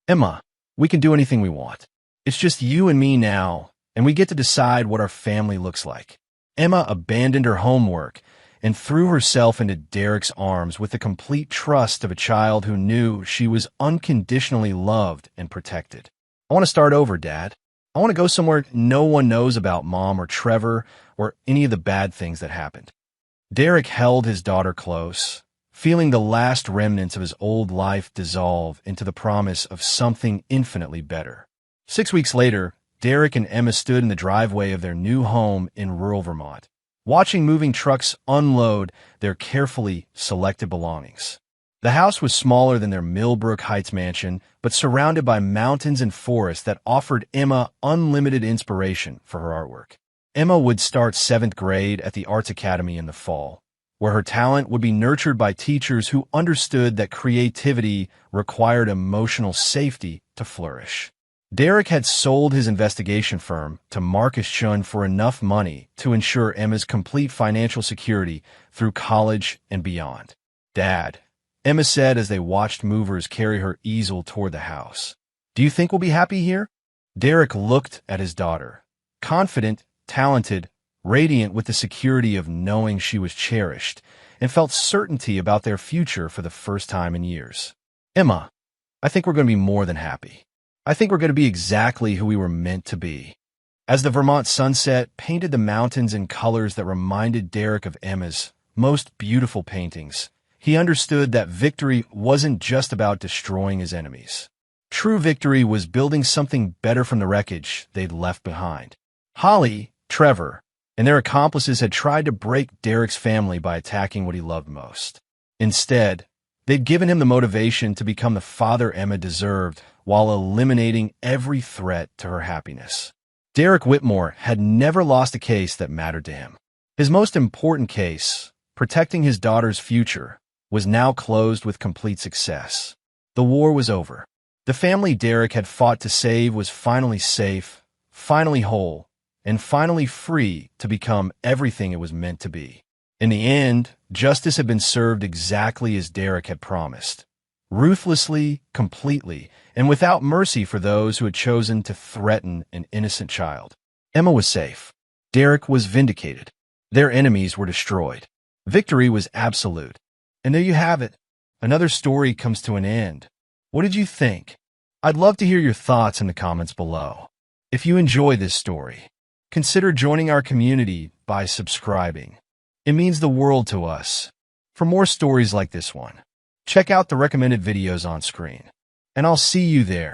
Emma, we can do anything we want. It's just you and me now, and we get to decide what our family looks like. Emma abandoned her homework and threw herself into Derek's arms with the complete trust of a child who knew she was unconditionally loved and protected. I want to start over, Dad. I want to go somewhere no one knows about Mom or Trevor or any of the bad things that happened. Derek held his daughter close, feeling the last remnants of his old life dissolve into the promise of something infinitely better. 6 weeks later, Derek and Emma stood in the driveway of their new home in rural Vermont, watching moving trucks unload their carefully selected belongings. The house was smaller than their Millbrook Heights mansion, but surrounded by mountains and forests that offered Emma unlimited inspiration for her artwork. Emma would start 7th grade at the Arts Academy in the fall, where her talent would be nurtured by teachers who understood that creativity required emotional safety to flourish. Derek had sold his investigation firm to Marcus Chun for enough money to ensure Emma's complete financial security through college and beyond. Dad, Emma said as they watched movers carry her easel toward the house, do you think we'll be happy here? Derek looked at his daughter, confident, talented, radiant with the security of knowing she was cherished, and felt certainty about their future for the first time in years. Emma, I think we're going to be more than happy. I think we're going to be exactly who we were meant to be. As the Vermont sunset painted the mountains in colors that reminded Derek of Emma's most beautiful paintings, he understood that victory wasn't just about destroying his enemies. True victory was building something better from the wreckage they'd left behind. Holly, Trevor, and their accomplices had tried to break Derek's family by attacking what he loved most. Instead, they'd given him the motivation to become the father Emma deserved while eliminating every threat to her happiness. Derek Whitmore had never lost a case that mattered to him. His most important case, protecting his daughter's future, was now closed with complete success. The war was over. The family Derek had fought to save was finally safe, finally whole, and finally free to become everything it was meant to be. In the end, justice had been served exactly as Derek had promised. Ruthlessly, completely, and without mercy for those who had chosen to threaten an innocent child. Emma was safe. Derek was vindicated. Their enemies were destroyed. Victory was absolute. And there you have it. Another story comes to an end. What did you think? I'd love to hear your thoughts in the comments below. If you enjoy this story, consider joining our community by subscribing. It means the world to us. For more stories like this one, check out the recommended videos on screen, and I'll see you there.